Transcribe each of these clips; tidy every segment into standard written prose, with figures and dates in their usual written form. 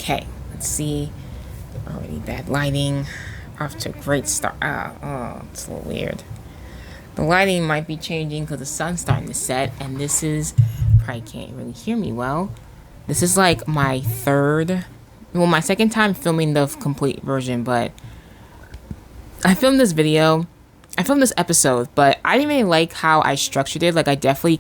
Okay, let's see. Oh, we need that lighting. Off to a great start. It's a little weird. The lighting might be changing because the sun's starting to set, and this is, probably can't really hear me well. This is like my my second time filming the complete version, but I filmed this episode, but I didn't really like how I structured it. Like, I definitely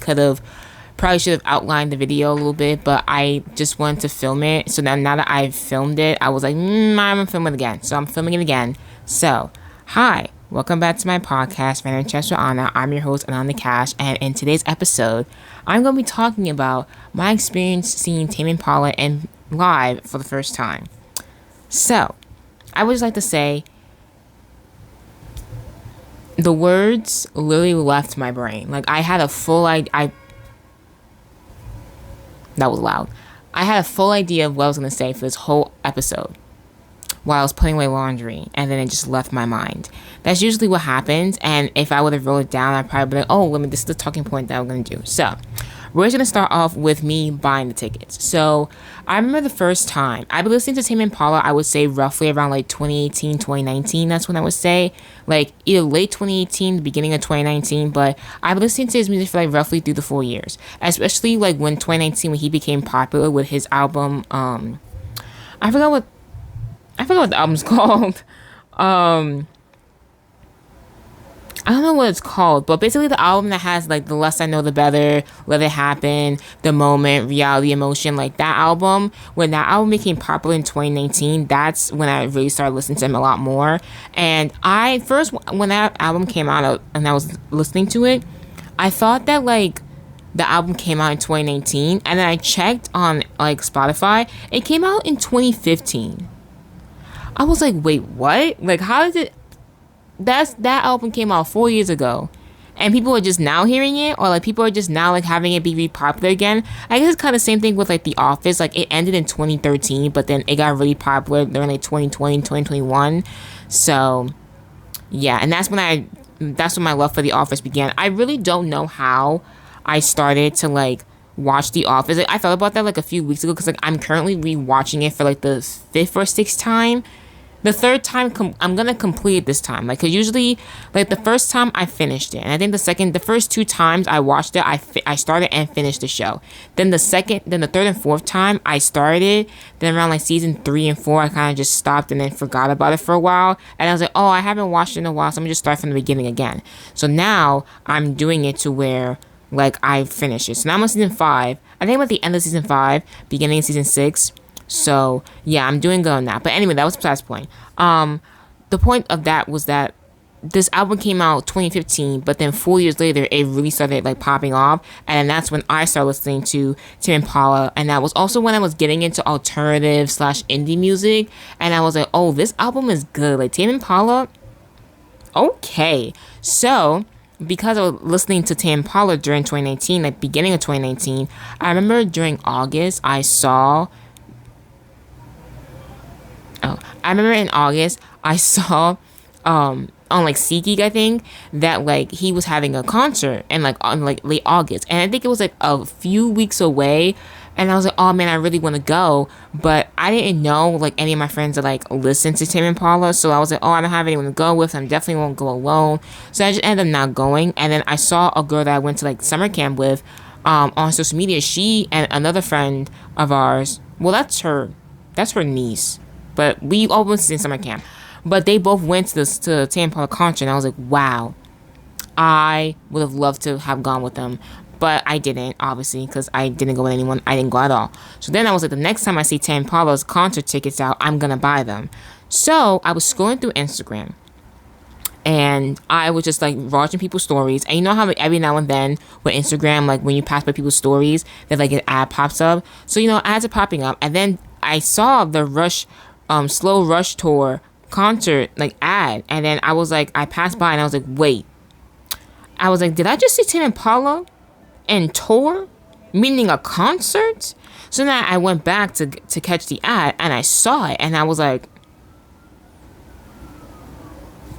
probably should have outlined the video a little bit, but I just wanted to film it. So now that I've filmed it, I was like, I'm gonna film it again. So I'm filming it again. So, hi, welcome back to my podcast, Random Chats with Anna. I'm your host, Ananda Cash, and in today's episode, I'm gonna be talking about my experience seeing Tame Impala in live for the first time. So, I would just like to say, the words literally left my brain. Like, I had a full that was loud. I had a full idea of what I was going to say for this whole episode while I was putting away laundry, and then it just left my mind. That's usually what happens, and if I would have wrote it down, I'd probably be like, this is the talking point that I'm going to do. So, we're just going to start off with me buying the tickets. So, I remember the first time. I've been listening to Tame Impala, I would say roughly around like 2018, 2019. That's when I would say. Like, either late 2018, the beginning of 2019. But I've been listening to his music for like roughly through the 4 years. Especially like when 2019, when he became popular with his album. I forgot what the album's called. I don't know what it's called, but basically the album that has like The Less I Know the Better, Let It Happen, The Moment, Reality, Emotion, like that album, when that album became popular in 2019, that's when I really started listening to him a lot more. And when that album came out and I was listening to it, I thought that like the album came out in 2019, and then I checked on like Spotify, it came out in 2015. I was like, wait, what? Like, how did it... that album came out 4 years ago, and people are just now hearing it, or like people are just now like having it be really popular again. I guess it's kind of the same thing with like The Office. Like, it ended in 2013, but then it got really popular during like 2020, 2021. So yeah, and that's when my love for The Office began. I really don't know how I started to like watch The Office. Like, I thought about that like a few weeks ago, because like I'm currently rewatching it for like the 5th or 6th time. The 3rd time, I'm going to complete it this time. Like, cause usually, like, the first time I finished it. And I think the first 2 times I watched it, I started and finished the show. Then the 3rd and 4th time, I started. Then around, like, season 3 and 4, I kind of just stopped and then forgot about it for a while. And I was like, oh, I haven't watched it in a while, so I'm going to just start from the beginning again. So now, I'm doing it to where, like, I finish it. So now I'm on season 5. I think I'm at the end of season 5, beginning of season 6. So, yeah, I'm doing good on that. But anyway, that was besides the point. The point of that was that this album came out 2015, but then 4 years later, it really started, like, popping off. And that's when I started listening to Tame Impala. And that was also when I was getting into alternative / indie music. And I was like, oh, this album is good. Like, Tame Impala, okay. So, because I was listening to Tame Impala during 2019, like, beginning of 2019, I remember during August, I remember in August, I saw, on, like, SeatGeek, I think, that, like, he was having a concert, and, like, on, like, late August, and I think it was, like, a few weeks away, and I was like, oh, man, I really want to go, but I didn't know, like, any of my friends that, like, listened to Tame Impala, so I was like, oh, I don't have anyone to go with, I definitely won't go alone, so I just ended up not going, and then I saw a girl that I went to, like, summer camp with, on social media. She and another friend of ours, well, that's her niece, but we all went to summer camp. But they both went to Tame Impala concert, and I was like, wow, I would have loved to have gone with them. But I didn't, obviously, because I didn't go with anyone. I didn't go at all. So then I was like, the next time I see Tame Impala's concert tickets out, I'm going to buy them. So I was scrolling through Instagram, and I was just like watching people's stories. And you know how like, every now and then with Instagram, like when you pass by people's stories, that like an ad pops up. So, you know, ads are popping up. And then I saw the Slow Rush Tour concert like ad, and then I was like, I passed by and I was like, wait, I was like, did I just see Tame Impala and tour, meaning a concert? So then I went back to catch the ad, and I saw it, and I was like,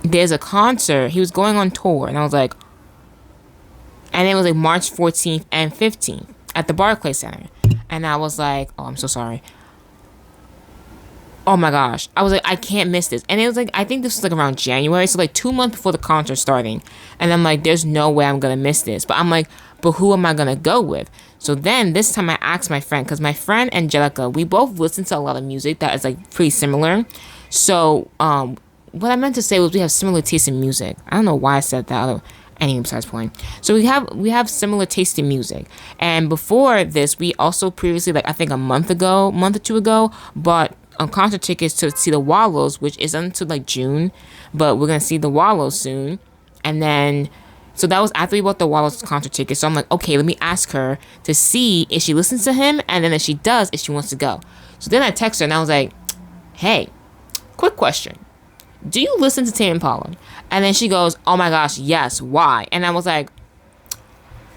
there's a concert, he was going on tour, and I was like, and it was like March 14th and 15th at the Barclays Center, and I was like, oh, I'm so sorry. Oh my gosh. I was like, I can't miss this. And it was like, I think this was like around January. So like 2 months before the concert starting. And I'm like, there's no way I'm going to miss this. But I'm like, but who am I going to go with? So then this time I asked my friend, because my friend Angelica, we both listen to a lot of music that is like pretty similar. So what I meant to say was we have similar taste in music. I don't know why I said that. Anyway, besides point. So we have similar taste in music. And before this, we also previously, like I think a month or two ago, bought concert tickets to see the Wallows, which is until like June, but we're gonna see the Wallows soon. And then, so that was after we bought the Wallows concert tickets. So I'm like, okay, let me ask her to see if she listens to him, and then if she does, if she wants to go. So then I text her and I was like, hey, quick question. Do you listen to Tame Impala? And then she goes, oh my gosh, yes, why? And I was like,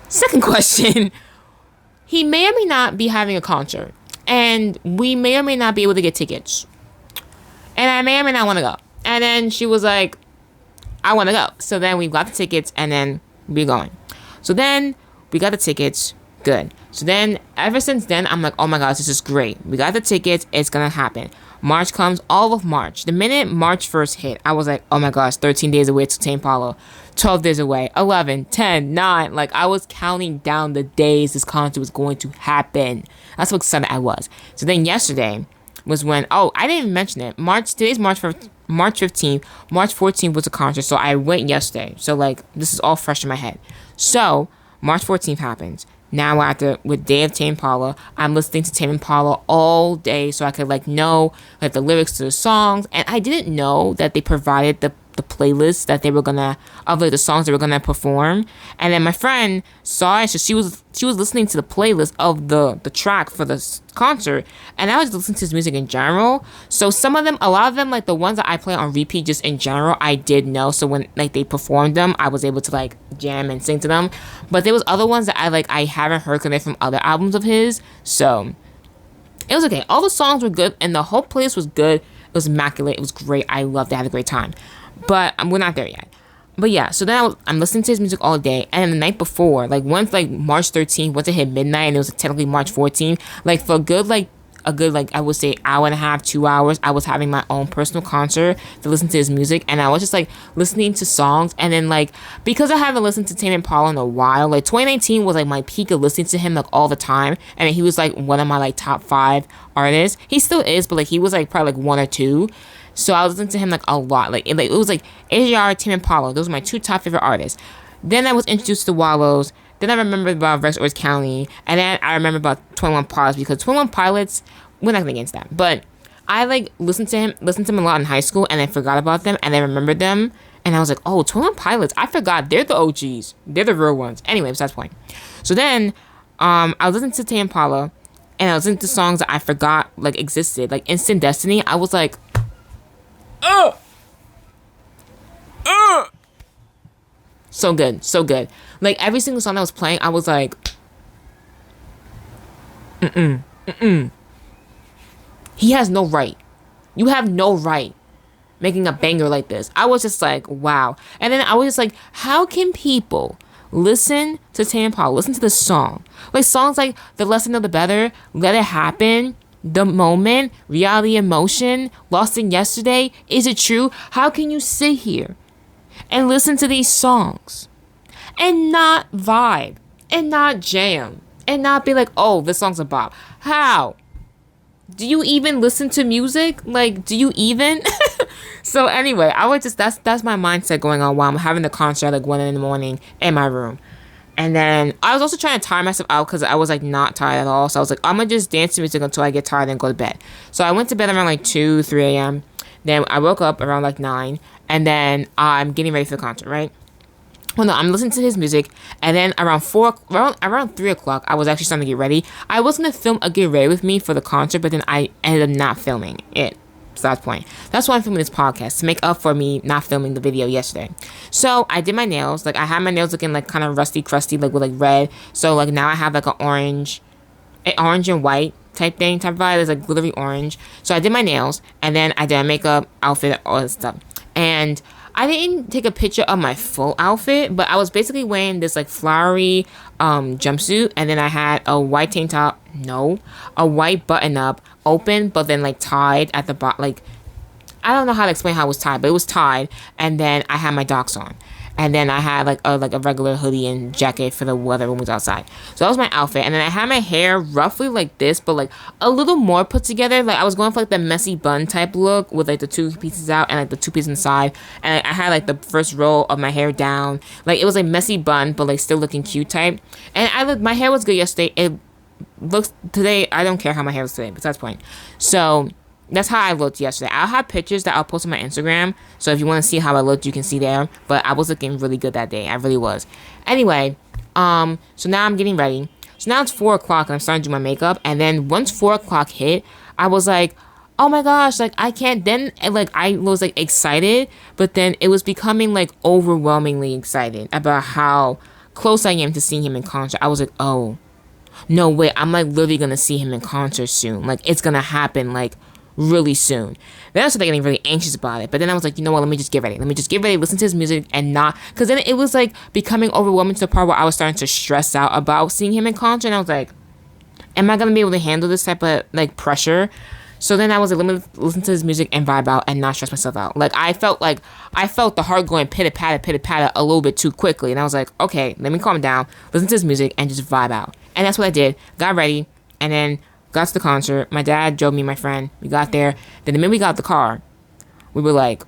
second question, he may or may not be having a concert. And we may or may not be able to get tickets. And I may or may not want to go. And then she was like, I want to go. So then we got the tickets and then we're going. So then we got the tickets. Good. So then ever since then, I'm like, oh my gosh, this is great. We got the tickets. It's going to happen. March comes, all of March. The minute March 1st hit, I was like, oh my gosh, 13 days away to Tame Impala. 12 days away, 11, 10, 9. Like, I was counting down the days this concert was going to happen. That's how excited I was. So then yesterday was when, oh, I didn't even mention it. Today's March 15th. March 14th was a concert, so I went yesterday. So, like, this is all fresh in my head. So, March 14th happens. Now with Day of Tame Impala, I'm listening to Tame Impala all day so I could like know like the lyrics to the songs. And I didn't know that they provided the playlist that they were gonna of like the songs they were gonna perform. And then my friend saw it, so she was listening to the playlist of the track for the concert, and I was listening to his music in general. So a lot of them, like the ones that I play on repeat just in general, I did know. So when like they performed them, I was able to like jam and sing to them. But there was other ones that I haven't heard because they're from other albums of his. So it was okay. All the songs were good, and the whole playlist was good. It was immaculate. It was great. I loved it. I had a great time. But we're not there yet. But yeah, so then I'm listening to his music all day. And the night before, like once like March 13th, once it hit midnight and it was technically March 14th, like for a good I would say hour and a half, 2 hours, I was having my own personal concert to listen to his music. And I was just like listening to songs. And then like, because I haven't listened to Tame Impala in a while, like 2019 was like my peak of listening to him like all the time. And he was like one of my like top 5 artists. He still is, but like he was like probably like 1 or 2. So I was listening to him like a lot. Like it was like AJR, Tame Impala. Those were my 2 top favorite artists. Then I was introduced to Wallows. Then I remembered about Rex Orange County. And then I remember about 21 Pilots, because 21 Pilots, we're not going against that. But I like listened to him a lot in high school, and I forgot about them, and I remembered them. And I was like, oh, 21 Pilots. I forgot. They're the OGs. They're the real ones. Anyway, that's the point. So then I was listening to Tame Impala, and I was listening to songs that I forgot like existed. Like Instant Destiny. I was like, so good, so good. Like every single song that was playing, I was like, he has no right. You have no right making a banger like this. I was just like, wow. And then I was just like, how can people listen to Tame Impala, listen to the song, like songs like The Less I Know the Better, Let It Happen, The Moment, Reality Emotion, Lost in Yesterday, Is It True? How can you sit here and listen to these songs and not vibe and not jam and not be like, oh, this song's a bop? How? Do you even listen to music? Like, do you even? So anyway, I would just, that's my mindset going on while I'm having the concert at like 1 in the morning in my room. And then I was also trying to tire myself out because I was like not tired at all. So I was like, I'm going to just dance to music until I get tired and go to bed. So I went to bed around like 2, 3 a.m. Then I woke up around like 9. And then I'm getting ready for the concert, right? Well, no, I'm listening to his music. And then around 3 o'clock, I was actually starting to get ready. I was going to film a get ready with me for the concert, but then I ended up not filming it. So that's the point. That's why I'm filming this podcast, to make up for me not filming the video yesterday. So I did my nails. Like I had my nails looking like kind of rusty, crusty, like with like red. So like now I have like an orange and white type vibe. It's like glittery orange. So I did my nails, and then I did my makeup, outfit, all that stuff. And I didn't take a picture of my full outfit, but I was basically wearing this like flowery jumpsuit, and then I had a white tank top, a white button up, open, but then like tied at the bottom. Like, I don't know how to explain how it was tied, but it was tied. And then I had my docs on. And then I had like a regular hoodie and jacket for the weather when we was outside. So that was my outfit. And then I had my hair roughly like this, but like a little more put together. Like I was going for like the messy bun type look with like the two pieces out and like the two pieces inside. And I had like the first row of my hair down. Like it was like messy bun, but like still looking cute type. And my hair was good yesterday. It looks today. I don't care how my hair was today, but that's the point. So that's how I looked yesterday. I'll have pictures that I'll post on my Instagram. So if you want to see how I looked, you can see there. But I was looking really good that day. I really was. Anyway, so now I'm getting ready. So now it's 4 o'clock and I'm starting to do my makeup. And then once 4 o'clock hit, I was like, oh my gosh, like I can't. Then like I was like excited, but then it was becoming like overwhelmingly excited about how close I am to seeing him in concert. I was like, oh, no, wait, I'm like literally going to see him in concert soon. Like it's going to happen like really soon. Then I started getting really anxious about it. But then I was like, you know what, let me just get ready. Let me just get ready, listen to his music and not, because then it was like becoming overwhelming to the part where I was starting to stress out about seeing him in concert. And I was like, am I going to be able to handle this type of like pressure? So then I was like, let me listen to his music and vibe out and not stress myself out. Like I felt the heart going pitter-patter a little bit too quickly. And I was like, okay, let me calm down, listen to his music and just vibe out. And that's what I did. Got ready and then got to the concert. My dad drove me and my friend. We got there. Then the minute we got out the car, we were like,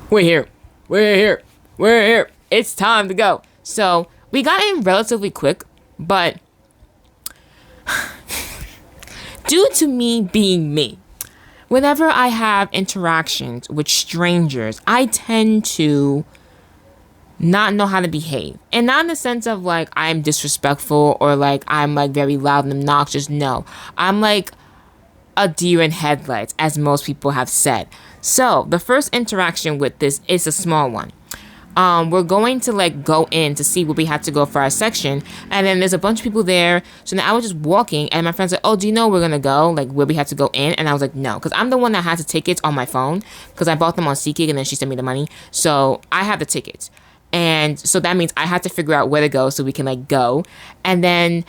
we're here. It's time to go. So we got in relatively quick, but due to me being me, whenever I have interactions with strangers, I tend to not know how to behave. And not in the sense of like I'm disrespectful or like I'm like very loud and obnoxious. No, I'm like a deer in headlights, as most people have said. So the first interaction with this is a small one. We're going to like go in to see where we have to go for our section, and then there's a bunch of people there. So now I was just walking and my friend's like, oh, do you know where we're gonna go, like where we have to go in? And I was like, no, because I'm the one that has the tickets on my phone because I bought them on SeatGeek and then she sent me the money, so I have the tickets. And so that means I have to figure out where to go so we can like go. And then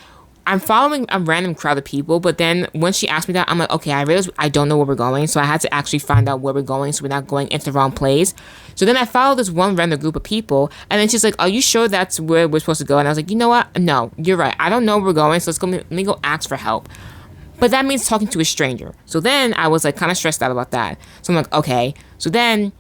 I'm following a random crowd of people, but then when she asked me that, I'm like, okay, I realized I don't know where we're going, so I had to actually find out where we're going so we're not going into the wrong place. So then I followed this one random group of people, and then she's like, are you sure that's where we're supposed to go? And I was like, you know what? No, you're right. I don't know where we're going, so let me go ask for help. But that means talking to a stranger. So then I was like kind of stressed out about that. So I'm like, okay. So then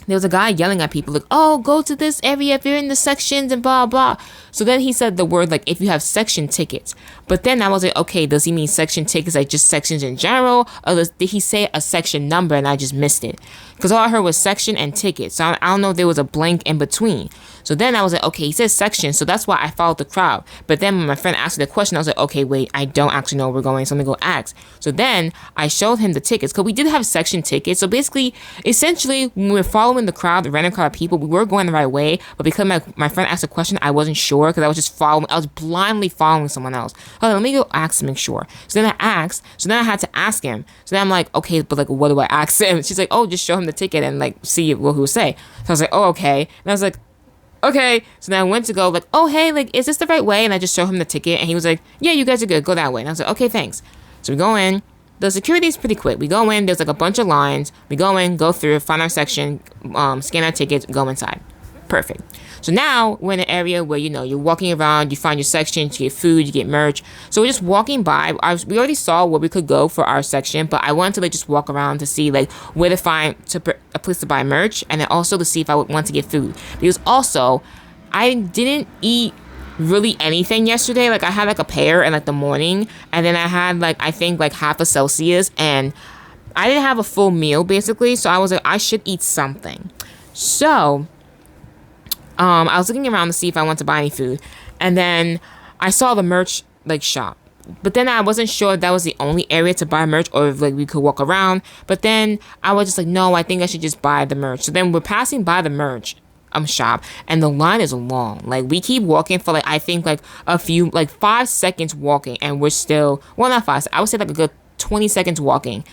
there was a guy yelling at people like, oh, go to this area if you're in the sections and blah, blah. So then he said the word like, if you have section tickets. But then I was like, okay, does he mean section tickets like just sections in general? Or did he say a section number and I just missed it? Because all I heard was section and tickets. So I don't know if there was a blank in between. So then I was like, okay, he says section. So that's why I followed the crowd. But then when my friend asked me the question, I was like, okay, wait, I don't actually know where we're going. So I'm going to go ask. So then I showed him the tickets because we did have section tickets. So basically, essentially, when we were following the crowd, the random crowd of people, we were going the right way. But because my friend asked a question, I wasn't sure because I was just I was blindly following someone else. Okay, let me go ask to make sure. So then I asked. So then I had to ask him. So then I'm like, okay, but like, what do I ask him? She's like, oh, just show him the ticket and like see what he will say. So I was like, oh, okay. And I was like, okay. So then I went to go like, oh, hey, like, is this the right way? And I just showed him the ticket and he was like, yeah, you guys are good. Go that way. And I was like, okay, thanks. So we go in. The security is pretty quick. We go in. There's like a bunch of lines. We go in, go through, find our section, scan our tickets, go inside. Perfect. So now we're in an area where, you know, you're walking around, you find your section, you get food, you get merch. So we're just walking by. We already saw where we could go for our section, but I wanted to like just walk around to see like where to find a place to buy merch, and then also to see if I would want to get food. Because also, I didn't eat really anything yesterday. Like I had like a pear in like the morning, and then I had like I think like half a Celsius, and I didn't have a full meal basically. So I was like, I should eat something. So I was looking around to see if I want to buy any food, and then I saw the merch like shop. But then I wasn't sure if that was the only area to buy merch or if like we could walk around. But then I was just like, no, I think I should just buy the merch. So then we're passing by the merch shop, and the line is long. Like we keep walking for like I think like a few like 5 seconds walking, and we're still, well, not 5, I would say like a good 20 seconds walking.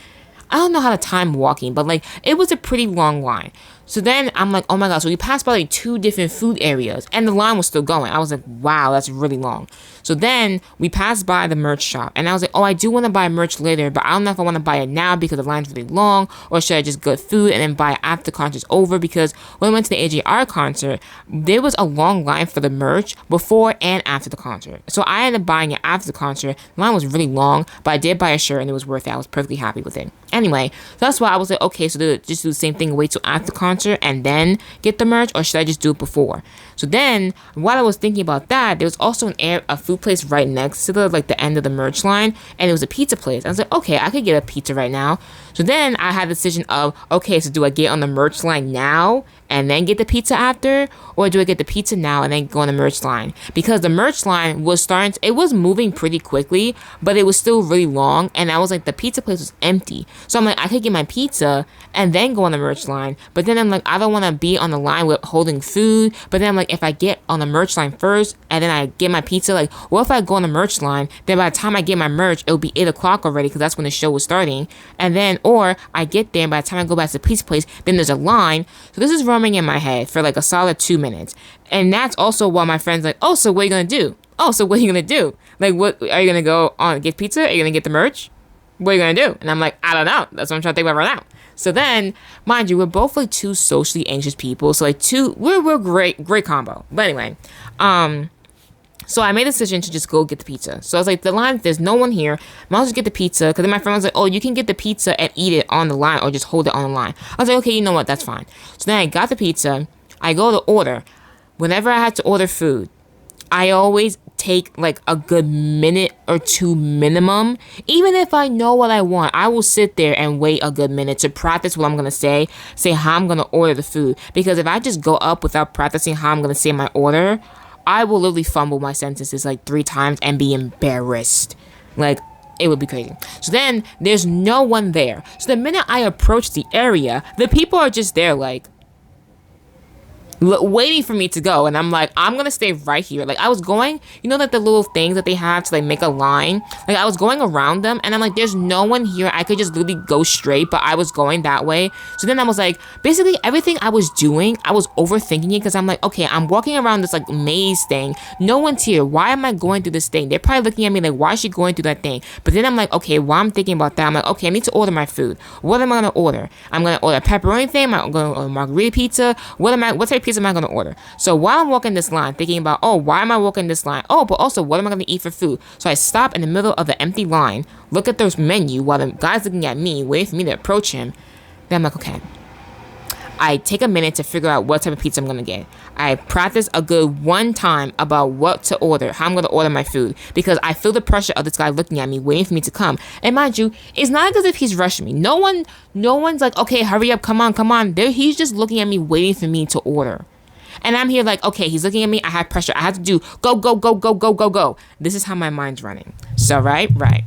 I don't know how to time walking, but like it was a pretty long line. So then I'm like, oh my God. So we passed by like 2 different food areas and the line was still going. I was like, wow, that's really long. So then we passed by the merch shop and I was like, oh, I do want to buy merch later, but I don't know if I want to buy it now because the line's really long, or should I just get food and then buy it after the concert's over? Because when I went to the AJR concert, there was a long line for the merch before and after the concert. So I ended up buying it after the concert. The line was really long, but I did buy a shirt and it was worth it. I was perfectly happy with it. Anyway, so that's why I was like, okay, so just do the same thing, wait till after the concert and then get the merch, or should I just do it before? So then, while I was thinking about that, there was also a food place right next to the end of the merch line, and it was a pizza place. I was like, okay, I could get a pizza right now. So then I had the decision of, okay, so do I get on the merch line now and then get the pizza after, or do I get the pizza now and then go on the merch line? Because the merch line was it was moving pretty quickly, but it was still really long, and I was like, the pizza place was empty. So I'm like, I could get my pizza and then go on the merch line, but then I'm like, I don't want to be on the line with holding food. But then I'm like, if I get on the merch line first and then I get my pizza, like, what if I go on the merch line, then by the time I get my merch, it'll be 8 o'clock already, because that's when the show was starting. And then, or I get there and by the time I go back to the pizza place, then there's a line. So this is roaming in my head for like a solid 2 minutes. And that's also why my friend's like, oh, so what are you gonna do? Oh, so what are you gonna do? Like, what are you gonna go on, get pizza? Are you gonna get the merch? What are you gonna do? And I'm like, I don't know. That's what I'm trying to think about right now. So then, mind you, we're both like 2 socially anxious people. So like we're great combo. But anyway, so I made a decision to just go get the pizza. So I was like, the line, there's no one here. Might as well just get the pizza. Because then my friend was like, oh, you can get the pizza and eat it on the line, or just hold it on the line. I was like, okay, you know what? That's fine. So then I got the pizza. I go to order. Whenever I had to order food, I always take like a good minute or 2 minimum. Even if I know what I want, I will sit there and wait a good minute to practice what I'm going to say how I'm going to order the food. Because if I just go up without practicing how I'm going to say my order, I will literally fumble my sentences like 3 times and be embarrassed. Like, it would be crazy. So then there's no one there. So the minute I approach the area, the people are just there like, waiting for me to go, and I'm like, I'm gonna stay right here. Like, I was going, you know, like the little things that they have to like make a line, like I was going around them, and I'm like, there's no one here. I could just literally go straight, but I was going that way. So then I was like, basically everything I was doing, I was overthinking it, because I'm like, okay, I'm walking around this like maze thing, no one's here, why am I going through this thing? They're probably looking at me like, why is she going through that thing? But then I'm like, okay, while I'm thinking about that, I'm like, okay, I need to order my food. What am I gonna order? I'm gonna order a pepperoni thing. I'm gonna order margarita pizza. What type of pizza am I gonna order? So while I'm walking this line, thinking about, oh, why am I walking this line? Oh, but also, what am I gonna eat for food? So I stop in the middle of the empty line, look at this menu while the guy's looking at me, waiting for me to approach him. Then I'm like, okay. I take a minute to figure out what type of pizza I'm gonna get. I practice a good 1 time about what to order, how I'm gonna order my food, because I feel the pressure of this guy looking at me, waiting for me to come. And mind you, it's not as if he's rushing me. No one's like, okay, hurry up, come on. He's just looking at me, waiting for me to order. And I'm here like, okay, he's looking at me. I have pressure. I have to do go. This is how my mind's running. So right. Man,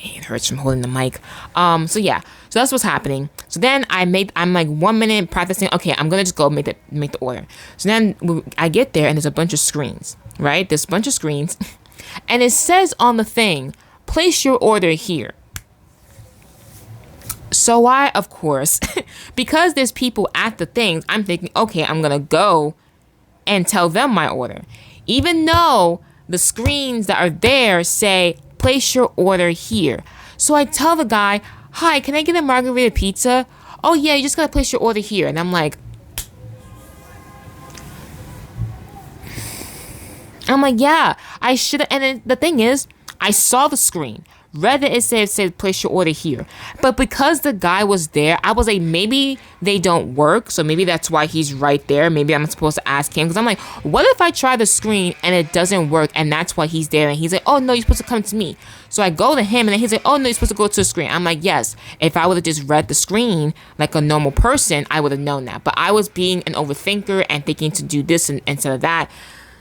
it hurts from holding the mic. So yeah. So that's what's happening. So then I'm like 1 minute practicing. Okay, I'm gonna just go make the order. So then I get there and there's a bunch of screens. Right? There's a bunch of screens, and it says on the thing, place your order here. So I, of course, because there's people at the things, I'm thinking, okay, I'm going to go and tell them my order. Even though the screens that are there say, place your order here. So I tell the guy, hi, can I get a margarita pizza? Oh yeah, you just got to place your order here. And I'm like, yeah, I should. And the thing is, I saw the screen. Read that it said place your order here. But because the guy was there, I was like, maybe they don't work. So maybe that's why he's right there. Maybe I'm supposed to ask him. Because I'm like, what if I try the screen and it doesn't work? And that's why he's there. And he's like, oh, no, you're supposed to come to me. So I go to him and then he's like, oh, no, you're supposed to go to the screen. I'm like, yes. If I would have just read the screen like a normal person, I would have known that. But I was being an overthinker and thinking to do this instead of that.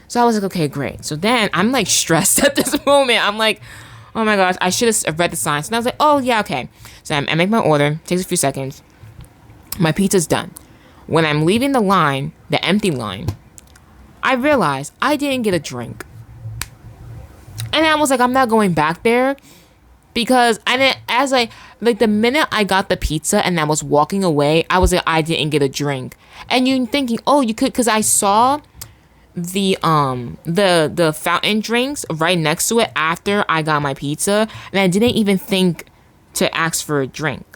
So I was like, okay, great. So then I'm like stressed at this moment. I'm like, oh my gosh, I should have read the signs. And I was like, oh yeah, okay. So I make my order, takes a few seconds. My pizza's done. When I'm leaving the line, the empty line, I realized I didn't get a drink. And I was like, I'm not going back there. Because like the minute I got the pizza and I was walking away, I was like, I didn't get a drink. And you're thinking, oh, you could, because I saw the fountain drinks right next to it after I got my pizza, and I didn't even think to ask for a drink.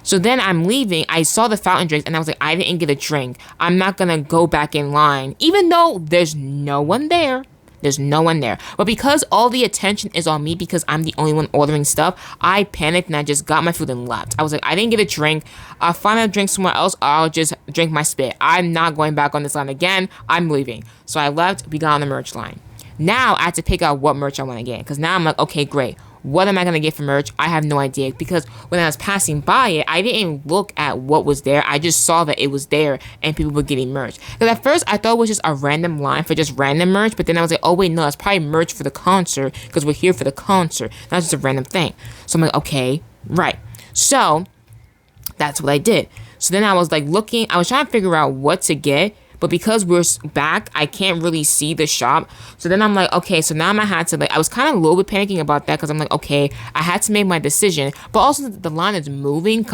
So then I'm leaving. I saw the fountain drinks and I was like, I didn't get a drink. I'm not gonna go back in line, even though there's no one there. There's no one there. But because all the attention is on me because I'm the only one ordering stuff, I panicked and I just got my food and left. I was like, I didn't get a drink. I'll find a drink somewhere else. I'll just drink my spit. I'm not going back on this line again. I'm leaving. So I left. We got on the merch line. Now I had to pick out what merch I want to get. Because now I'm like, okay, great. What am I going to get for merch? I have no idea. Because when I was passing by it, I didn't look at what was there. I just saw that it was there and people were getting merch. Because at first, I thought it was just a random line for just random merch. But then I was like, oh, wait, no, it's probably merch for the concert. Because we're here for the concert. Not just a random thing. So I'm like, okay, right. So that's what I did. So then I was like looking. I was trying to figure out what to get. But because we're back, I can't really see the shop. So then I'm like, okay, so now I'm gonna have to, like, I was kind of a little bit panicking about that because I'm like, okay, I had to make my decision. But also the line is moving,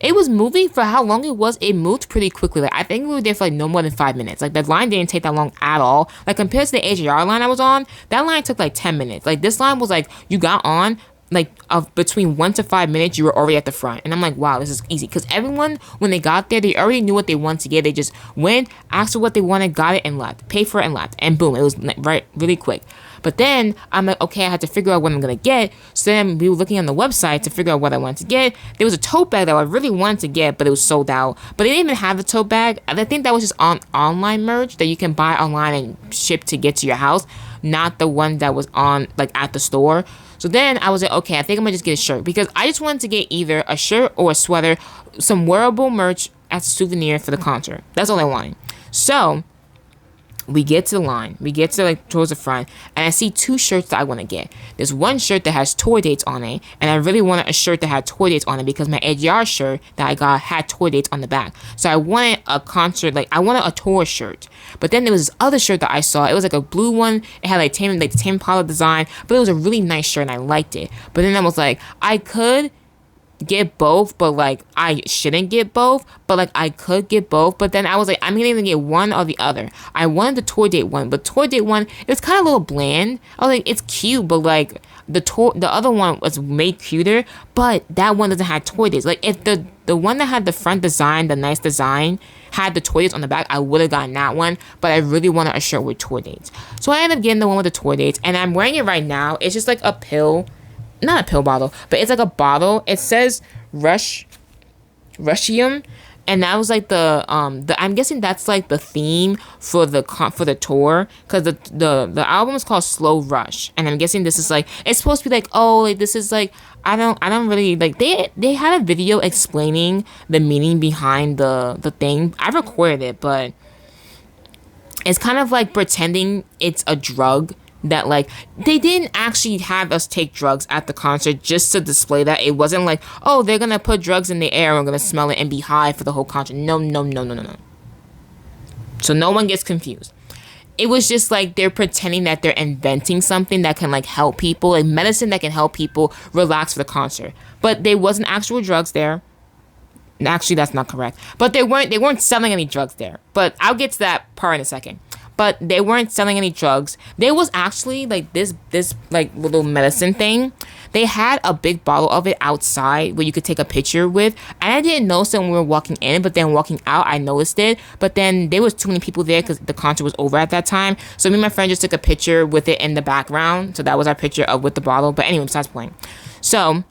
it was moving for how long it was. It moved pretty quickly. Like, I think we were there for like no more than 5 minutes. Like, the line didn't take that long at all. Like, compared to the AJR line I was on, that line took like 10 minutes. Like, this line was like, you got on, like of between 1 to 5 minutes, you were already at the front. And I'm like, wow, this is easy. Because everyone, when they got there, they already knew what they wanted to get. They just went, asked for what they wanted, got it, and left. Paid for it and left. And boom, it was right, really quick. But then I'm like, okay, I had to figure out what I'm going to get. So then we were looking on the website to figure out what I wanted to get. There was a tote bag that I really wanted to get, but it was sold out. But they didn't even have the tote bag. I think that was just on online merch that you can buy online and ship to get to your house. Not the one that was on, like, at the store. So then I was like, okay, I think I'm gonna just get a shirt because I just wanted to get either a shirt or a sweater, some wearable merch as a souvenir for the concert. That's all I wanted. So we get to the line. We get to, like, towards the front, and I see 2 shirts that I want to get. There's one shirt that has tour dates on it, and I really wanted a shirt that had tour dates on it because my AJR shirt that I got had tour dates on the back. So I wanted a concert, like, I wanted a tour shirt. But then there was this other shirt that I saw. It was like a blue one. It had like the Tame Impala design, but it was a really nice shirt and I liked it. But then I was like, I could get both, but like I shouldn't get both, but like I could get both. But then I was like, I'm gonna either get one or the other. I wanted the tour date one, but tour date one, it was kind of a little bland. I was like, it's cute, but like the other one was made cuter, but that one doesn't have tour dates. Like if the one that had the front design, the nice design, had the tour dates on the back, I would have gotten that one, but I really wanted a shirt with tour dates. So I ended up getting the one with the tour dates, and I'm wearing it right now. It's just like a pill, not a pill bottle, but it's like a bottle. It says Rushium, and that was like the I'm guessing that's like the theme for the tour, because the album is called Slow Rush, and I'm guessing this is like, it's supposed to be like, oh, like this is like, I don't really like, they had a video explaining the meaning behind the thing. I recorded it, but it's kind of like pretending it's a drug that, like, they didn't actually have us take drugs at the concert just to display that. It wasn't like, oh, they're gonna put drugs in the air and we're gonna smell it and be high for the whole concert. No. So no one gets confused. It was just like they're pretending that they're inventing something that can, like, help people, like medicine that can help people relax for the concert. But there wasn't actual drugs there. Actually, that's not correct. But they weren't selling any drugs there. But I'll get to that part in a second. But they weren't selling any drugs. There was actually like this like little medicine thing. They had a big bottle of it outside where you could take a picture with. And I didn't notice it when we were walking in, but then walking out, I noticed it. But then there was too many people there because the concert was over at that time. So me and my friend just took a picture with it in the background. So that was our picture of with the bottle. But anyway, besides the point. So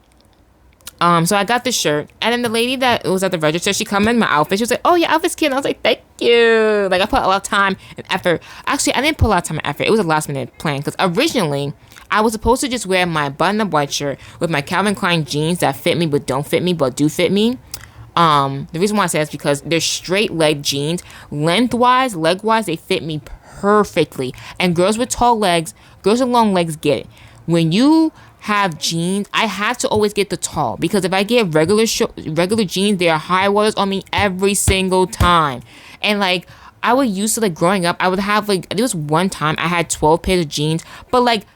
I got this shirt, and then the lady that was at the register, she commented my outfit. She was like, oh, your outfit's cute. And I was like, thank you. Like, I put a lot of time and effort. Actually, I didn't put a lot of time and effort. It was a last minute plan, because originally I was supposed to just wear my button-up white shirt with my Calvin Klein jeans that fit me but don't fit me but do fit me. The reason why I say that's because they're straight leg jeans. Lengthwise, leg-wise, they fit me perfectly. And girls with tall legs, girls with long legs get it. When you have jeans, I have to always get the tall, because if I get regular jeans, they are high waters on me every single time. And like, I would used to, like, growing up, I would have, like, there was one time I had 12 pairs of jeans, but like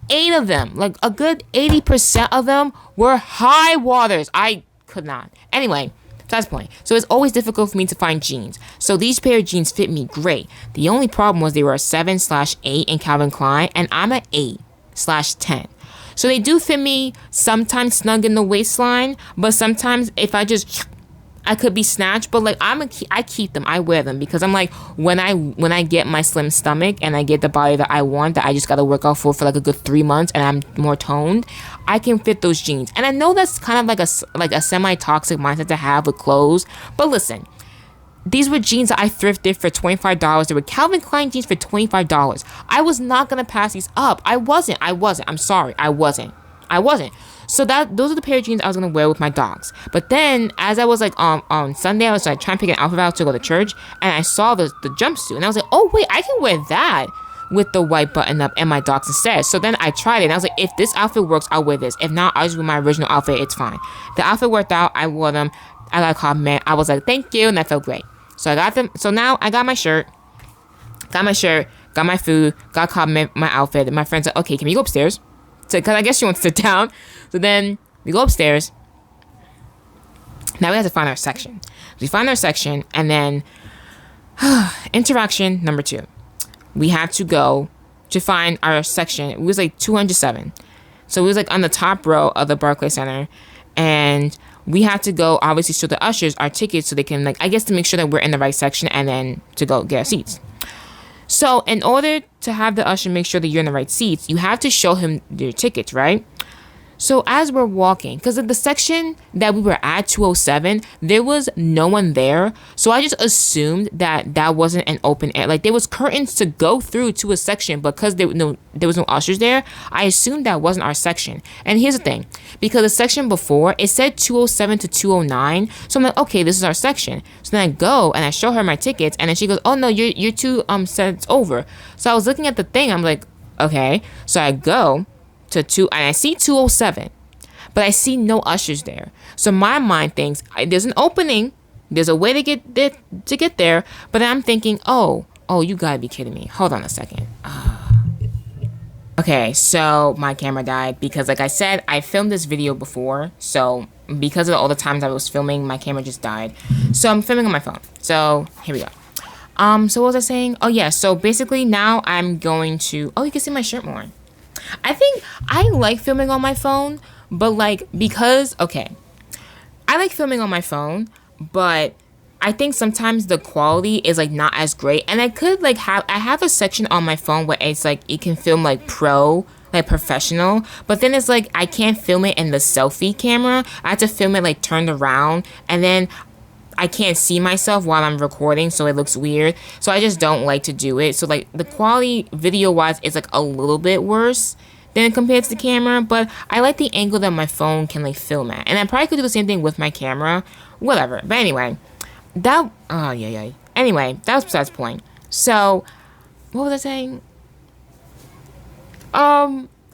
8 of them, like a good 80% of them were high waters. I could not. Anyway, that's the point. So it's always difficult for me to find jeans. So these pair of jeans fit me great. The only problem was they were a 7/8 in Calvin Klein, and I'm an 8/10. So they do fit me sometimes snug in the waistline, but sometimes if I could be snatched, but like I keep them, I wear them, because I'm like, when I get my slim stomach and I get the body that I want, that I just gotta work out for like a good 3 months, and I'm more toned, I can fit those jeans. And I know that's kind of like a semi-toxic mindset to have with clothes, but listen, these were jeans that I thrifted for $25. They were Calvin Klein jeans for $25. I was not gonna pass these up. I wasn't. I'm sorry, I wasn't. So those are the pair of jeans I was gonna wear with my dogs. But then, as I was like on Sunday, I was like trying to pick an outfit out to go to church, and I saw the jumpsuit, and I was like, oh wait, I can wear that with the white button up and my dogs instead. So then I tried it, and I was like, if this outfit works, I'll wear this. If not, I'll just wear my original outfit. It's fine. The outfit worked out. I wore them. I got a compliment. I was like, thank you, and that felt great. So I got them. So now I got my shirt, got my food, got a compliment, my outfit, and my friend said, okay, can we go upstairs? Because I guess she wants to sit down. So then we go upstairs. Now we have to find our section. We find our section, and then interaction number 2. We had to go to find our section. It was like 207. So it was like on the top row of the Barclays Center, and we had to go obviously show the ushers our tickets so they can, like, I guess, to make sure that we're in the right section, and then to go get our seats. So in order to have the usher make sure that you're in the right seats, you have to show him your tickets, right? So as we're walking, because of the section that we were at, 207, there was no one there. So I just assumed that wasn't an open air. Like, there was curtains to go through to a section, but because there was no ushers there, I assumed that wasn't our section. And here's the thing, because the section before, it said 207 to 209. So I'm like, okay, this is our section. So then I go and I show her my tickets, and then she goes, oh no, you're 2 sets over. So I was looking at the thing, I'm like, okay. So I go to 2, and I see 207, but I see no ushers there. So my mind thinks there's an opening, there's a way to get there, but then I'm thinking, oh, you gotta be kidding me. Hold on a second. Okay, so my camera died because, like I said, I filmed this video before, so because of all the times I was filming, my camera just died. So I'm filming on my phone. So here we go. So what was I saying? Oh yeah, so basically now I'm going to, you can see my shirt more. I think I like filming on my phone, but like, because, okay, I like filming on my phone, but I think sometimes the quality is like not as great. And I could like I have a section on my phone where it's like, it can film like professional, but then it's like, I can't film it in the selfie camera. I have to film it like turned around, and then I can't see myself while I'm recording, so it looks weird. So I just don't like to do it. So like, the quality video wise is like a little bit worse than compared to the camera, but I like the angle that my phone can like film at. And I probably could do the same thing with my camera, whatever. But anyway, anyway, that was besides the point. So what was I saying?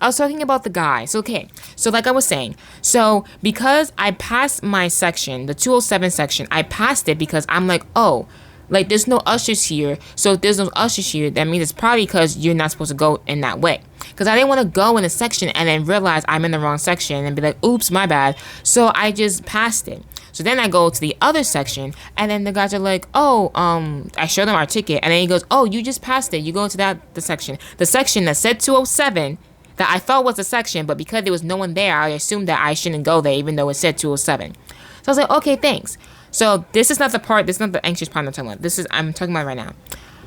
I was talking about the guy. So, okay. So, like I was saying, so because I passed my section, the 207 section, I passed it because I'm like, oh, like, there's no ushers here. So, if there's no ushers here, that means it's probably because you're not supposed to go in that way. Because I didn't want to go in a section and then realize I'm in the wrong section and be like, oops, my bad. So, I just passed it. So then I go to the other section, and then the guys are like, I show them our ticket, and then he goes, oh, you just passed it. You go to the section that said 207, that I thought was a section, but because there was no one there, I assumed that I shouldn't go there, even though it said 207. So I was like, okay, thanks. So this is not the anxious part I'm talking about. I'm talking about right now.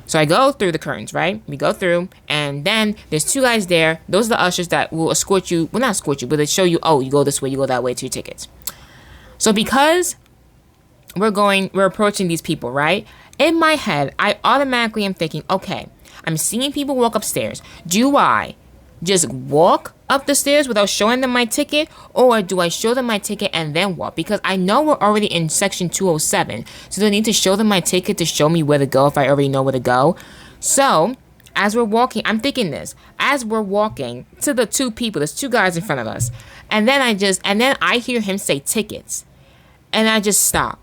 So I go through the curtains, right? We go through, and then there's 2 guys there. Those are the ushers that will escort you. Well, not escort you, but they show you, oh, you go this way, you go that way to your tickets. So because we're approaching these people, right? In my head, I automatically am thinking, okay, I'm seeing people walk upstairs. Do I just walk up the stairs without showing them my ticket, or do I show them my ticket and then walk? Because I know we're already in section 207, so they need to show them my ticket to show me where to go if I already know where to go. So as we're walking, I'm thinking this, as we're walking to the 2 people, there's 2 guys in front of us, and then I hear him say tickets, and I just stop.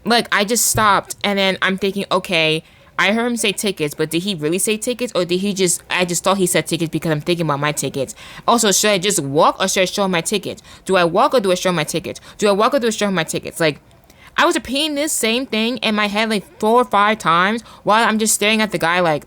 Like, I just stopped, and then I'm thinking, okay, I heard him say tickets, but did he really say tickets, or did he just, I just thought he said tickets because I'm thinking about my tickets. Also, should I just walk, or should I show him my tickets? Do I walk, or do I show him my tickets? Do I walk, or do I show him my tickets? Like, I was repeating this same thing in my head like 4 or 5 times while I'm just staring at the guy like,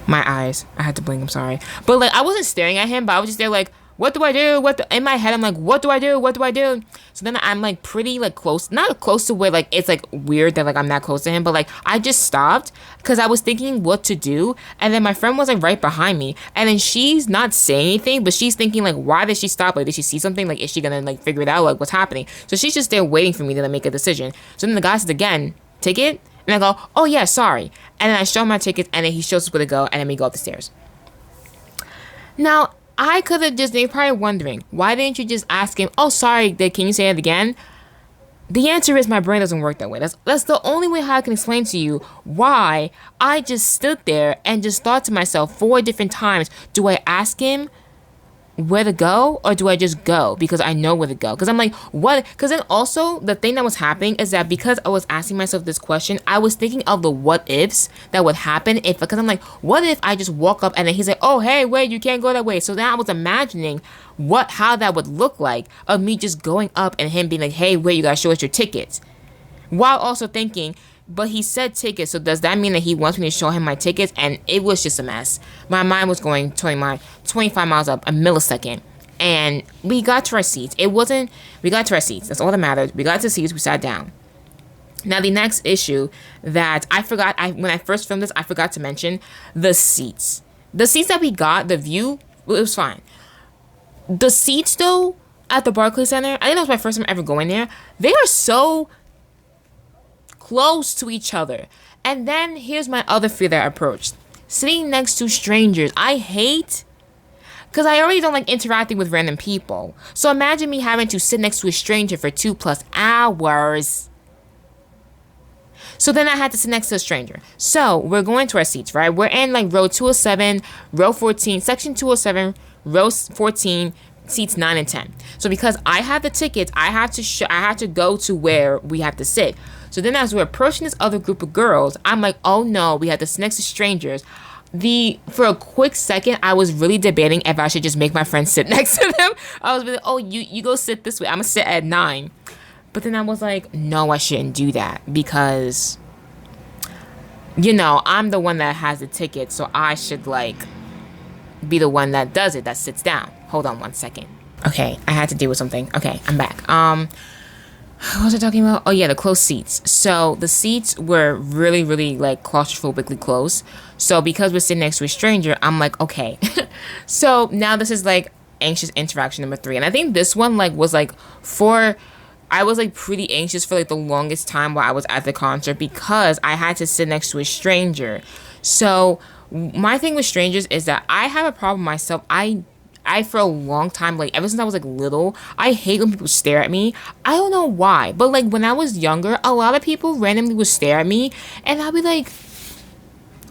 my eyes. I had to blink, I'm sorry. But like, I wasn't staring at him, but I was just there like, what do I do? In my head, I'm like, what do I do? What do I do? So then I'm like pretty like close, not close to where like it's like weird that like I'm that close to him, but like I just stopped because I was thinking what to do. And then my friend was like right behind me, and then she's not saying anything, but she's thinking like, why did she stop? Like, did she see something? Like, is she gonna like figure it out? Like, what's happening? So she's just there waiting for me to like, make a decision. So then the guy says again, ticket? And I go, oh yeah, sorry. And then I show him my tickets, and then he shows us where to go, and then we go up the stairs. Now, I could have just, they're probably wondering, why didn't you just ask him, oh, sorry, can you say it again? The answer is my brain doesn't work that way. That's the only way how I can explain to you why I just stood there and just thought to myself 4 different times, do I ask him where to go, or do I just go because I know where to go? Because I'm like, what? Because then also the thing that was happening is that because I was asking myself this question, I was thinking of the what ifs that would happen if, because I'm like, what if I just walk up and then he's like, oh hey, wait, you can't go that way. So then I was imagining how that would look like of me just going up and him being like, hey, wait, you gotta show us your tickets, while also thinking, but he said tickets, so does that mean that he wants me to show him my tickets? And it was just a mess. My mind was going 25 miles up a millisecond. And we got to our seats. We got to our seats. That's all that mattered. We got to the seats. We sat down. Now, the next issue that I forgot, when I first filmed this, I forgot to mention the seats. The seats that we got, the view, it was fine. The seats, though, at the Barclays Center, I think that was my first time ever going there. They are so close to each other. And then here's my other fear that I approached. Sitting next to strangers. I hate, because I already don't like interacting with random people. So imagine me having to sit next to a stranger for 2+ hours. So then I had to sit next to a stranger. So we're going to our seats, right? We're in like row 207, row 14, section 207, row 14, seats 9 and 10. So because I had the tickets, I had to go to where we have to sit. So then as we're approaching this other group of girls, I'm like, oh no, we have to sit next to strangers. For a quick second, I was really debating if I should just make my friend sit next to them. I was really, oh, you go sit this way. I'm gonna sit at 9. But then I was like, no, I shouldn't do that because, you know, I'm the one that has the ticket, so I should like be the one that does it, that sits down. Hold on 1 second. Okay, I had to deal with something. Okay, I'm back. What was I talking about? Oh yeah, the close seats. So the seats were really, really like claustrophobically close. So because we're sitting next to a stranger, I'm like, okay. So now this is like anxious interaction number 3. And I think this one like was like I was like pretty anxious for like the longest time while I was at the concert because I had to sit next to a stranger. So my thing with strangers is that I have a problem myself. I for a long time, like ever since I was like little, I hate when people stare at me. I don't know why, but like when I was younger, a lot of people randomly would stare at me and I'd be like,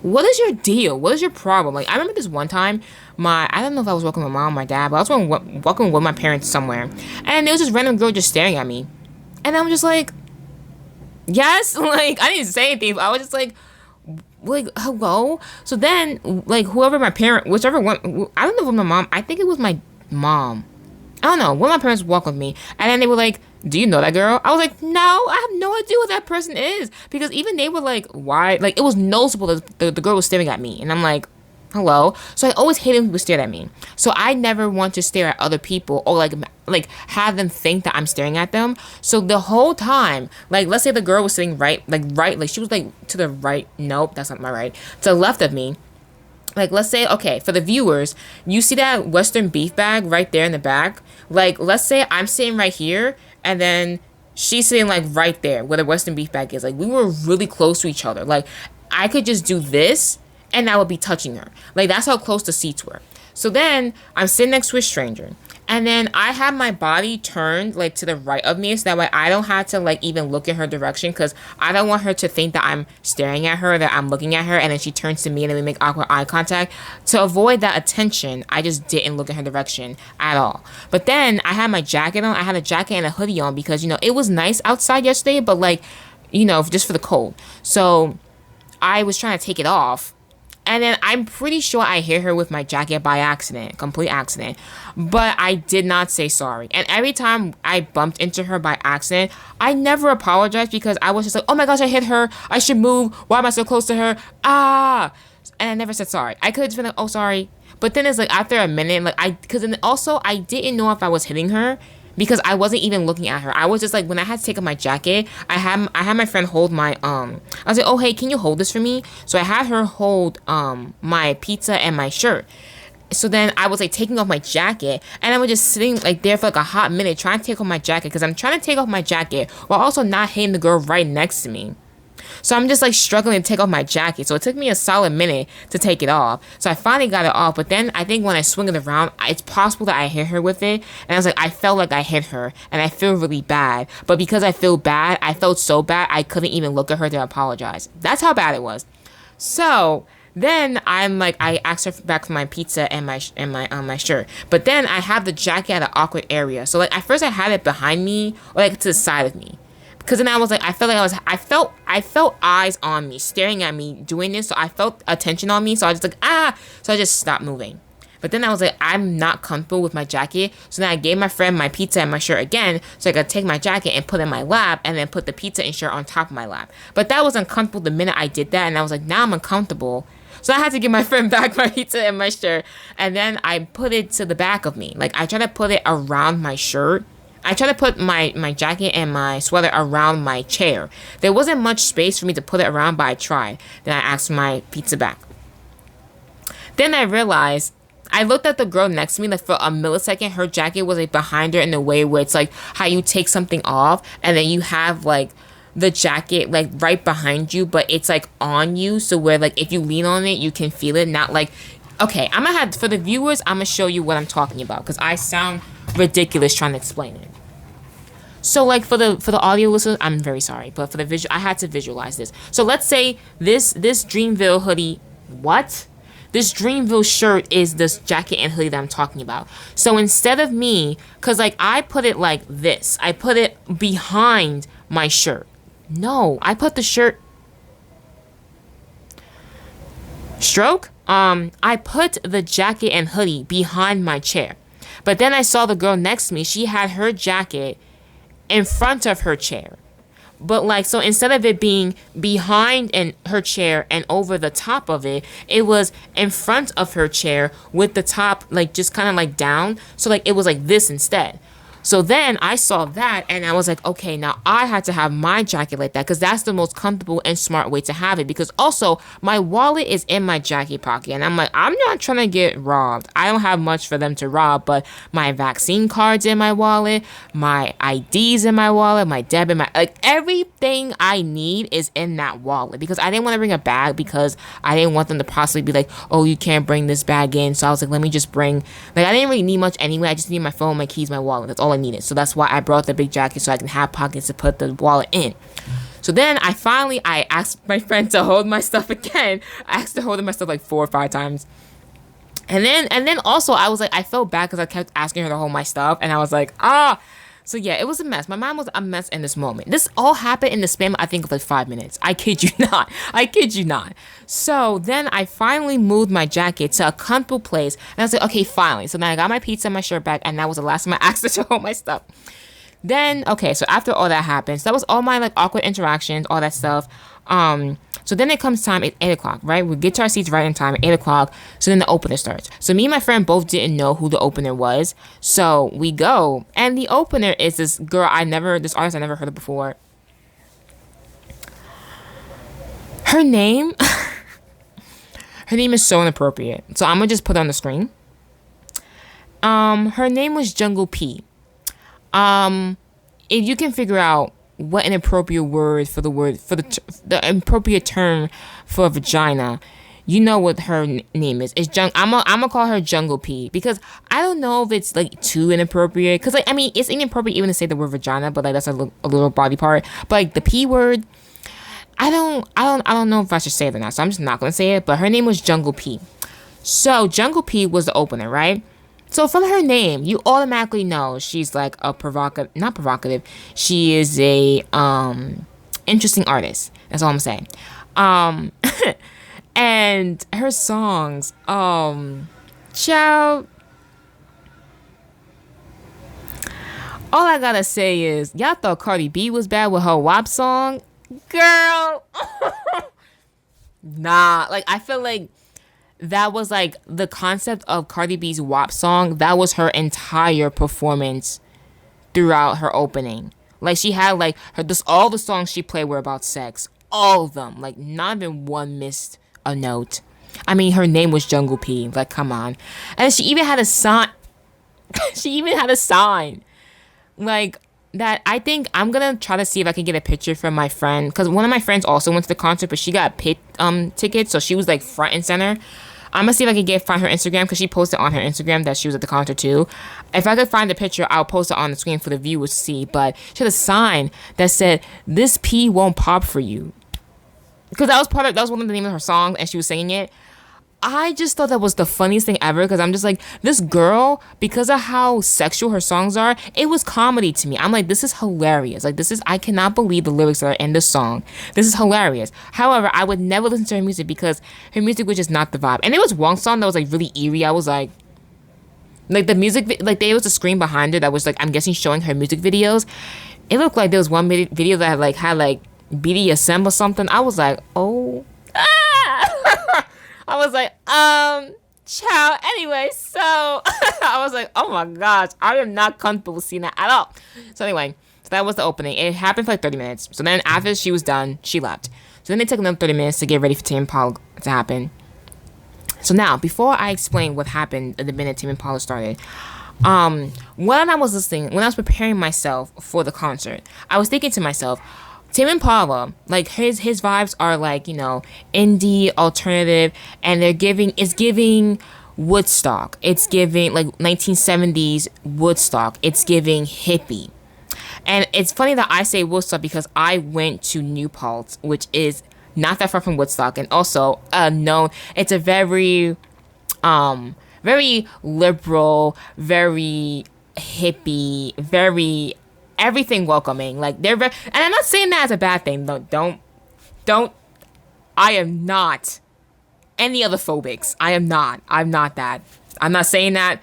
what is your deal? What is your problem? Like I remember this one time, I don't know if I was walking with my mom or my dad, but I was walking with my parents somewhere, and there was this random girl just staring at me, and I'm just like, yes, like I didn't say anything, but I was just like hello. So then like whichever one, I don't know if it was my mom, I think it was my mom, I don't know, one of my parents walked with me, and then they were like, do you know that girl? I was like, no, I have no idea what that person is, because even they were like, why, like it was noticeable that the girl was staring at me, and I'm like, hello. So I always hated when people stared at me. So I never want to stare at other people or like have them think that I'm staring at them. So the whole time, like let's say the girl was sitting right, like she was like to the right. Nope, that's not my right. To the left of me. Like let's say, okay, for the viewers, you see that Western beef bag right there in the back? Like let's say I'm sitting right here and then she's sitting like right there where the Western beef bag is. Like we were really close to each other. Like I could just do this and I would be touching her. Like that's how close the seats were. So then I'm sitting next to a stranger, and then I have my body turned like to the right of me, so that way I don't have to like even look in her direction, because I don't want her to think that I'm staring at her, that I'm looking at her, and then she turns to me and then we make awkward eye contact. To avoid that attention, I just didn't look in her direction at all. But then I had my jacket on. I had a jacket and a hoodie on because, you know, it was nice outside yesterday, but like just for the cold. So I was trying to take it off. And then I'm pretty sure I hit her with my jacket by accident, complete accident. But I did not say sorry. And every time I bumped into her by accident, I never apologized because I was just like, oh my gosh, I hit her. I should move. Why am I so close to her? Ah. And I never said sorry. I could have just been like, oh, sorry. But then it's like after a minute, because then also I didn't know if I was hitting her because I wasn't even looking at her. I was just like, when I had to take off my jacket, I had my friend hold my, I was like, oh, hey, can you hold this for me? So I had her hold, my pizza and my shirt. So then I was like taking off my jacket and I was just sitting like there for like a hot minute trying to take off my jacket because I'm trying to take off my jacket while also not hitting the girl right next to me. So I'm just like struggling to take off my jacket. So it took me a solid minute to take it off. So I finally got it off. But then I think when I swing it around, it's possible that I hit her with it. And I was like, I felt like I hit her. And I feel really bad. But because I feel bad, I felt so bad, I couldn't even look at her to apologize. That's how bad it was. So then I'm like, I asked her back for my pizza and my shirt. But then I have the jacket at an awkward area. So like at first I had it behind me or like to the side of me. Because then I was like, I felt eyes on me, staring at me, doing this. So I felt attention on me. So I was like, So I just stopped moving. But then I was like, I'm not comfortable with my jacket. So then I gave my friend my pizza and my shirt again. So I could take my jacket and put it in my lap and then put the pizza and shirt on top of my lap. But that was uncomfortable the minute I did that. And I was like, now I'm uncomfortable. So I had to give my friend back my pizza and my shirt. And then I put it to the back of me. Like I tried to put it around my shirt. I tried to put my jacket and my sweater around my chair. There wasn't much space for me to put it around, but I tried. Then I asked for my pizza back. Then I realized, I looked at the girl next to me, like for a millisecond, her jacket was like behind her in a way where it's like how you take something off and then you have like the jacket like right behind you, but it's like on you. So where like if you lean on it, you can feel it. Not like, okay, I'm gonna have, for the viewers, I'm gonna show you what I'm talking about because I sound ridiculous trying to explain it. So like for the audio listeners, I'm very sorry, but for the visual, I had to visualize this. So let's say this Dreamville hoodie, this Dreamville shirt is this jacket and hoodie that I'm talking about. So instead of me, cause like I put it like this, I put it behind my shirt. No, I put the shirt stroke. I put the jacket and hoodie behind my chair. But then I saw the girl next to me. She had her jacket in front of her chair. But like, so instead of it being behind in her chair and over the top of it, it was in front of her chair with the top like just kind of like down. So like it was like this instead. So then I saw that and I was like, okay, now I had to have my jacket like that because that's the most comfortable and smart way to have it. Because also my wallet is in my jacket pocket and I'm like, I'm not trying to get robbed. I don't have much for them to rob, but my vaccine card's in my wallet, my ID's in my wallet, my debit, like everything I need is in that wallet because I didn't want to bring a bag because I didn't want them to possibly be like, oh, you can't bring this bag in. So I was like, let me just bring, like I didn't really need much anyway. I just need my phone, my keys, my wallet. That's all I needed. So that's why I brought the big jacket so I can have pockets to put the wallet in. So then I asked my friend to hold my stuff again. I asked her to hold my stuff like 4 or 5 times. And then also I was like, I felt bad because I kept asking her to hold my stuff. And I was like, So yeah, it was a mess. My mom was a mess in this moment. This all happened in the span, I think, of like 5 minutes. I kid you not. I kid you not. So then I finally moved my jacket to a comfortable place. And I was like, okay, finally. So then I got my pizza and my shirt back. And that was the last time I asked her to hold my stuff. Then, okay, so after all that happened, so that was all my like awkward interactions, all that stuff. So then it comes time at 8 o'clock, right? We get to our seats right in time at 8 o'clock. So then the opener starts. So me and my friend both didn't know who the opener was. So we go. And the opener is this girl this artist I never heard of before. Her name, her name is so inappropriate. So I'm going to just put it on the screen. Her name was Jungle P. If you can figure out what an appropriate word for the appropriate term for a vagina, you know what her name is. It's I'm gonna call her Jungle P because I don't know if it's like too inappropriate. Cause like I mean it's inappropriate even to say the word vagina, but like that's a little body part. But like the P word, I don't know if I should say it or not. So I'm just not gonna say it. But her name was Jungle P. So Jungle P was the opener, right? So from her name, you automatically know she's like a not provocative. She is a interesting artist. That's all I'm saying. Um, and her songs, child. All I gotta say is, y'all thought Cardi B was bad with her WAP song? Girl. Nah, like, I feel like that was like the concept of Cardi B's WAP song. That was her entire performance throughout her opening. Like, she had like all the songs she played were about sex. All of them. Like, not even one missed a note. I mean, her name was Jungle P. Like, come on. And she even had a sign. She even had a sign. Like, that. I think I'm gonna try to see if I can get a picture from my friend, because one of my friends also went to the concert, but she got paid tickets, so she was like front and center. I'm gonna see if I can find her Instagram, because she posted on her Instagram that she was at the concert too. If I could find the picture, I'll post it on the screen for the viewers to see. But she had a sign that said, "This pee won't pop for you," because that was one of the names of her songs, and she was singing it. I just thought that was the funniest thing ever, because I'm just like, this girl, because of how sexual her songs are, it was comedy to me. I'm like, this is hilarious. Like, I cannot believe the lyrics that are in this song. This is hilarious. However, I would never listen to her music because her music was just not the vibe. And there was one song that was like really eerie. I was like the music, like there was a screen behind her that was like, I'm guessing showing her music videos. It looked like there was one video that had BDSM or something. I was like, oh. I was like, ciao. Anyway, so I was like, oh my gosh, I am not comfortable seeing that at all. So anyway, so that was the opening. It happened for like 30 minutes. So then after she was done, she left. So then they took another 30 minutes to get ready for Tame Impala to happen. So now, before I explain what happened at the minute Tame Impala started, when I was preparing myself for the concert, I was thinking to myself, Tame Impala, like his vibes are like, you know, indie, alternative, and it's giving Woodstock. It's giving like 1970s Woodstock. It's giving hippie. And it's funny that I say Woodstock because I went to New Paltz, which is not that far from Woodstock, and also it's a very very liberal, very hippie, very everything welcoming. Like, they're and I'm not saying that as a bad thing. No, don't. I am not any other phobics. I'm not that. I'm not saying that.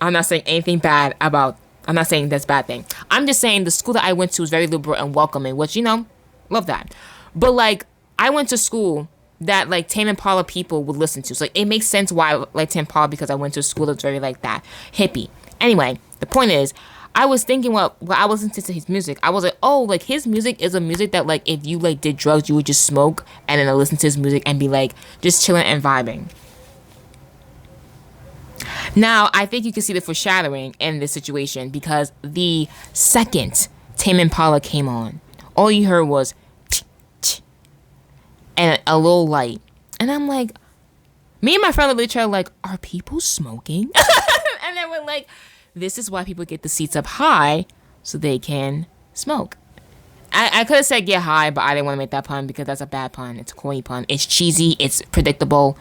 I'm not saying anything bad about. I'm not saying that's a bad thing. I'm just saying the school that I went to was very liberal and welcoming, which, you know, love that. But like, I went to school that like Tame Impala people would listen to. So like, it makes sense why I like Tame Impala, because I went to a school that's very like that hippie. Anyway, the point is, I was thinking while I was listening to his music, I was like, oh, like his music is a music that like if you like did drugs, you would just smoke and then listen to his music and be like just chilling and vibing. Now, I think you can see the foreshadowing in this situation, because the second Tame Impala came on, all you heard was and a little light. And I'm like, me and my friend literally tried like, are people smoking? And then we're like, this is why people get the seats up high so they can smoke. I could have said get high, but I didn't want to make that pun because that's a bad pun. It's a corny pun. It's cheesy. It's predictable.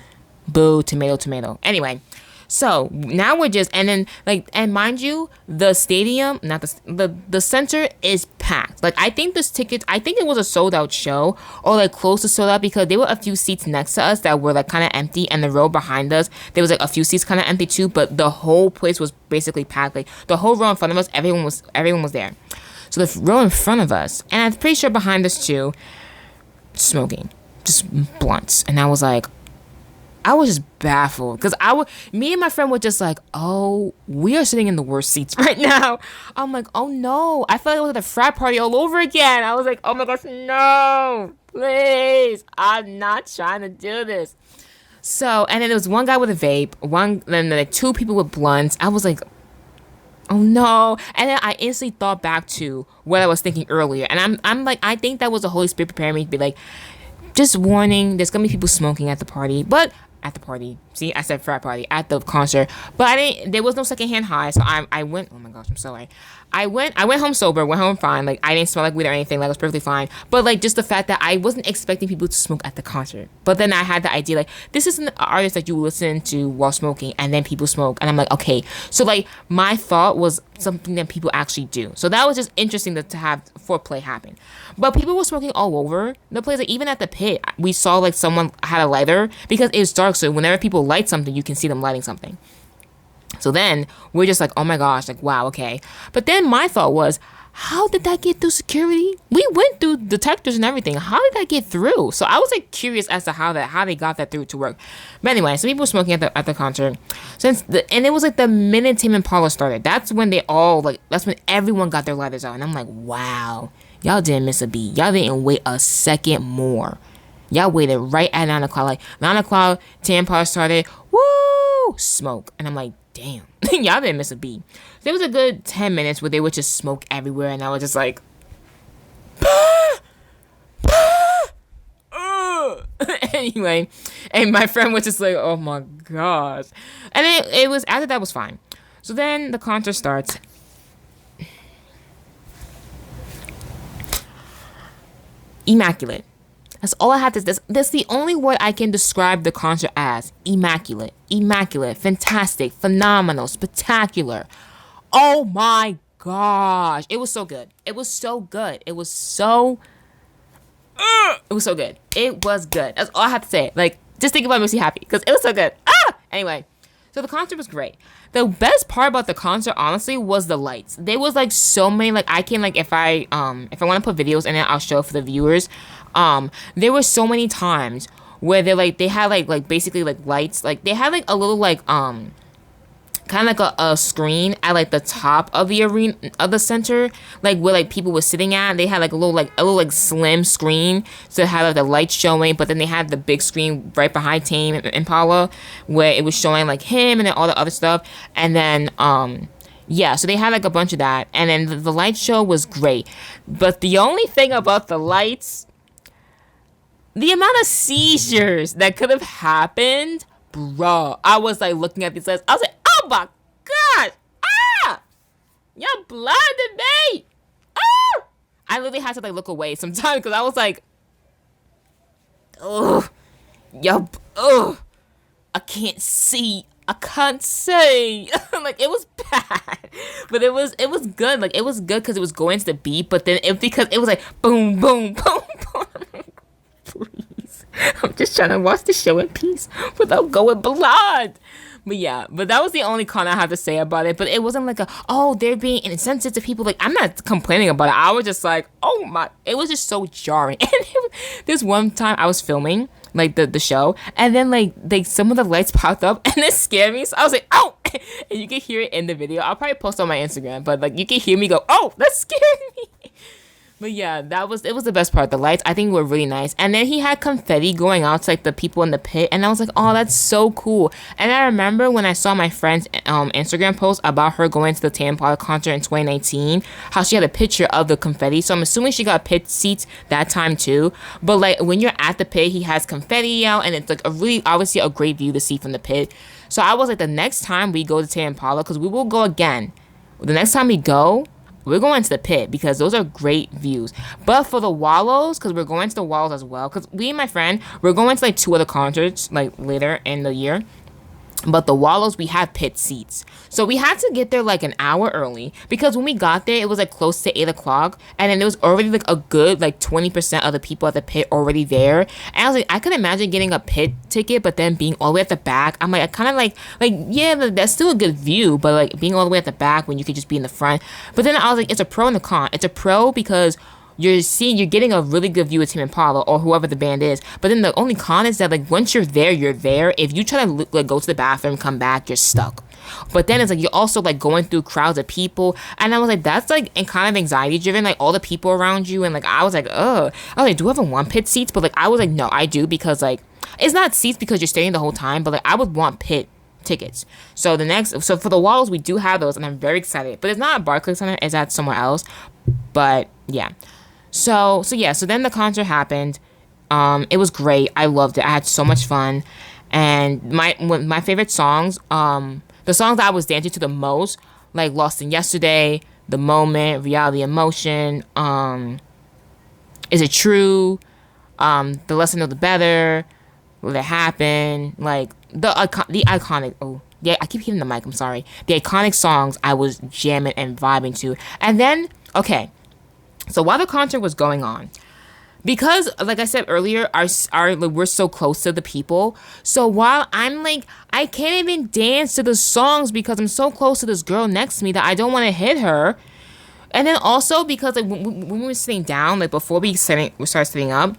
Boo, tomato, tomato. Anyway, so now we're just, and then like, and mind you, the stadium, not the center is packed. Like, I think it was a sold out show, or like close to sold out, because there were a few seats next to us that were like kind of empty, and the row behind us, there was like a few seats kind of empty too, but the whole place was basically packed. Like, the whole row in front of us, everyone was there. So the row in front of us, and I'm pretty sure behind us too, smoking, just blunts. And I was just baffled, because me and my friend were just like, oh, we are sitting in the worst seats right now. I'm like, oh no, I felt like it was at a frat party all over again. I was like, oh my gosh, no, please, I'm not trying to do this. So, and then there was one guy with a vape, then like two people with blunts. I was like, oh no. And then I instantly thought back to what I was thinking earlier, and I'm like, I think that was the Holy Spirit preparing me to be like, just warning, there's gonna be people smoking at the party, See, I said frat party at the concert, but I didn't. There was no secondhand high, so I went. Oh my gosh, I'm sorry. I went home sober, went home fine. Like, I didn't smell like weed or anything. Like, it was perfectly fine. But like, just the fact that I wasn't expecting people to smoke at the concert. But then I had the idea, like, this isn't an artist that you listen to while smoking, and then people smoke, and I'm like, okay. So like, my thought was something that people actually do. So that was just interesting to have foreplay happen. But people were smoking all over the place. Like, even at the pit, we saw like someone had a lighter because it's dark. So whenever people light something, you can see them lighting something. So then we're just like, oh my gosh, like, wow, okay. But then my thought was, how did that get through security? We went through detectors and everything. How did that get through? So I was like curious as to how they got that through to work. But anyway, so people were smoking at the concert. And it was like the minute Tame Impala started. That's when that's when everyone got their lighters out. And I'm like, wow, y'all didn't miss a beat. Y'all didn't wait a second more. Y'all waited right at 9 o'clock. Like, 9 o'clock, Tame Impala started. Woo! Smoke. And I'm like, damn. Y'all didn't miss a beat. There was a good 10 minutes where they would just smoke everywhere. And I was just like, anyway. And my friend was just like, oh my gosh. And it was, after that was fine. So then the concert starts. Immaculate. That's all I have to say. That's the only word I can describe the concert as. Immaculate. Immaculate. Fantastic. Phenomenal. Spectacular. Oh my gosh. It was so good. It was so good. It was so good. It was good. That's all I have to say. Like, just think about it makes me happy because it was so good. Anyway, so the concert was great. The best part about the concert, honestly, was the lights. There was like so many, like, I can, like, if I want to put videos in it, I'll show it for the viewers. There were so many times where they had like basically like lights, like they had like a little like kind of like a screen at like the top of the arena of the center, like where like people were sitting at. They had like a little slim screen to have like the lights showing, but then they had the big screen right behind Tame Impala where it was showing like him and then all the other stuff. And then yeah, so they had like a bunch of that, and then the light show was great. But the only thing about the lights, the amount of seizures that could have happened, bro. I was like looking at these lights. I was like, oh my gosh. Y'all blinded me. I literally had to like look away sometimes because I was like, ugh. I can't see. I can't say. Like, it was bad. But it was good. Like, it was good because it was going to the beat. But then because it was like boom, boom, boom, boom. Please. I'm just trying to watch the show in peace without going blind. But yeah, but that was the only con I have to say about it. But it wasn't like they're being insensitive to people. Like, I'm not complaining about it. I was just like, oh my, it was just so jarring. And this one time I was filming like the show, and then like some of the lights popped up and it scared me. So I was like, oh, and you can hear it in the video. I'll probably post on my Instagram, but like you can hear me go, oh, that scared me. But yeah, it was the best part. The lights, I think, were really nice. And then he had confetti going out to like the people in the pit, and I was like, oh, that's so cool. And I remember when I saw my friend's Instagram post about her going to the Tame Impala concert in 2019, how she had a picture of the confetti. So I'm assuming she got pit seats that time too. But like when you're at the pit, he has confetti out, and it's like obviously a great view to see from the pit. So I was like, the next time we go to Tame Impala, because we will go again. The next time we go, we're going to the pit because those are great views. But for the Wallows, because we're going to the Wallows as well, because me and my friend, we're going to like 2 other concerts like later in the year. But the Wallows, we have pit seats. So we had to get there like an hour early because when we got there, it was like close to 8 o'clock. And then there was already like a good like 20% of the people at the pit already there. And I was like, I could imagine getting a pit ticket, but then being all the way at the back. I'm like, I kind of like, yeah, that's still a good view. But like being all the way at the back when you could just be in the front. But then I was like, it's a pro and a con. It's a pro because you're getting a really good view of Tame Impala or whoever the band is. But then the only con is that like once you're there, you're there. If you try to like go to the bathroom, come back, you're stuck. But then it's like you're also like going through crowds of people, and I was like, that's like and kind of anxiety driven, like all the people around you, and like I was like, ugh. I was like, do I ever want pit seats? But like I was like, no, I do, because like it's not seats because you're staying the whole time, but like I would want pit tickets. So for the Walls, we do have those, and I'm very excited. But it's not at Barclays Center, it's at somewhere else. But yeah. So then the concert happened. It was great. I loved it. I had so much fun. And my favorite songs, the songs that I was dancing to the most, like Lost in Yesterday, The Moment, Reality Emotion, Is It True, The Less I Know the Better, Will It Happen, like the iconic. Oh yeah, I keep hitting the mic. I'm sorry. The iconic songs I was jamming and vibing to. And then okay, so while the concert was going on, because like I said earlier, we're so close to the people. So while I'm like, I can't even dance to the songs because I'm so close to this girl next to me that I don't want to hit her. And then also because like when we were sitting down, like before we started sitting up,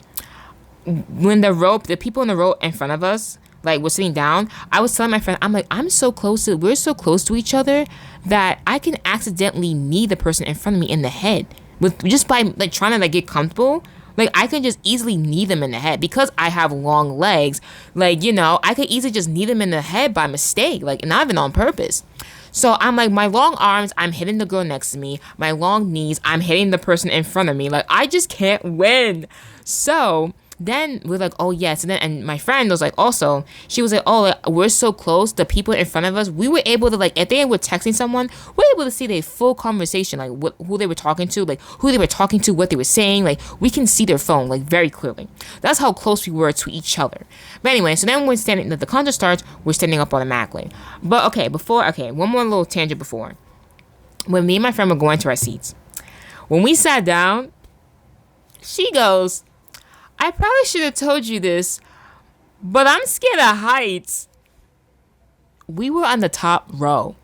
when the people in the row in front of us, like were sitting down, I was telling my friend, I'm like, we're so close to each other that I can accidentally knee the person in front of me in the head with just by like trying to like get comfortable. Like I can just easily knee them in the head because I have long legs. Like, you know, I could easily just knee them in the head by mistake, like not even on purpose. So I'm like, my long arms, I'm hitting the girl next to me. My long knees, I'm hitting the person in front of me. Like I just can't win. So then we're like, oh yes. And my friend was like, also, she was like, oh, like, we're so close. The people in front of us, we were able to like, if they were texting someone, we're able to see their full conversation, like who they were talking to, like who they were talking to, what they were saying. Like we can see their phone like very clearly. That's how close we were to each other. But anyway, so then when the concert starts, we're standing up automatically. But okay, one more little tangent before. When me and my friend were going to our seats, when we sat down, she goes, I probably should have told you this, but I'm scared of heights. We were on the top row.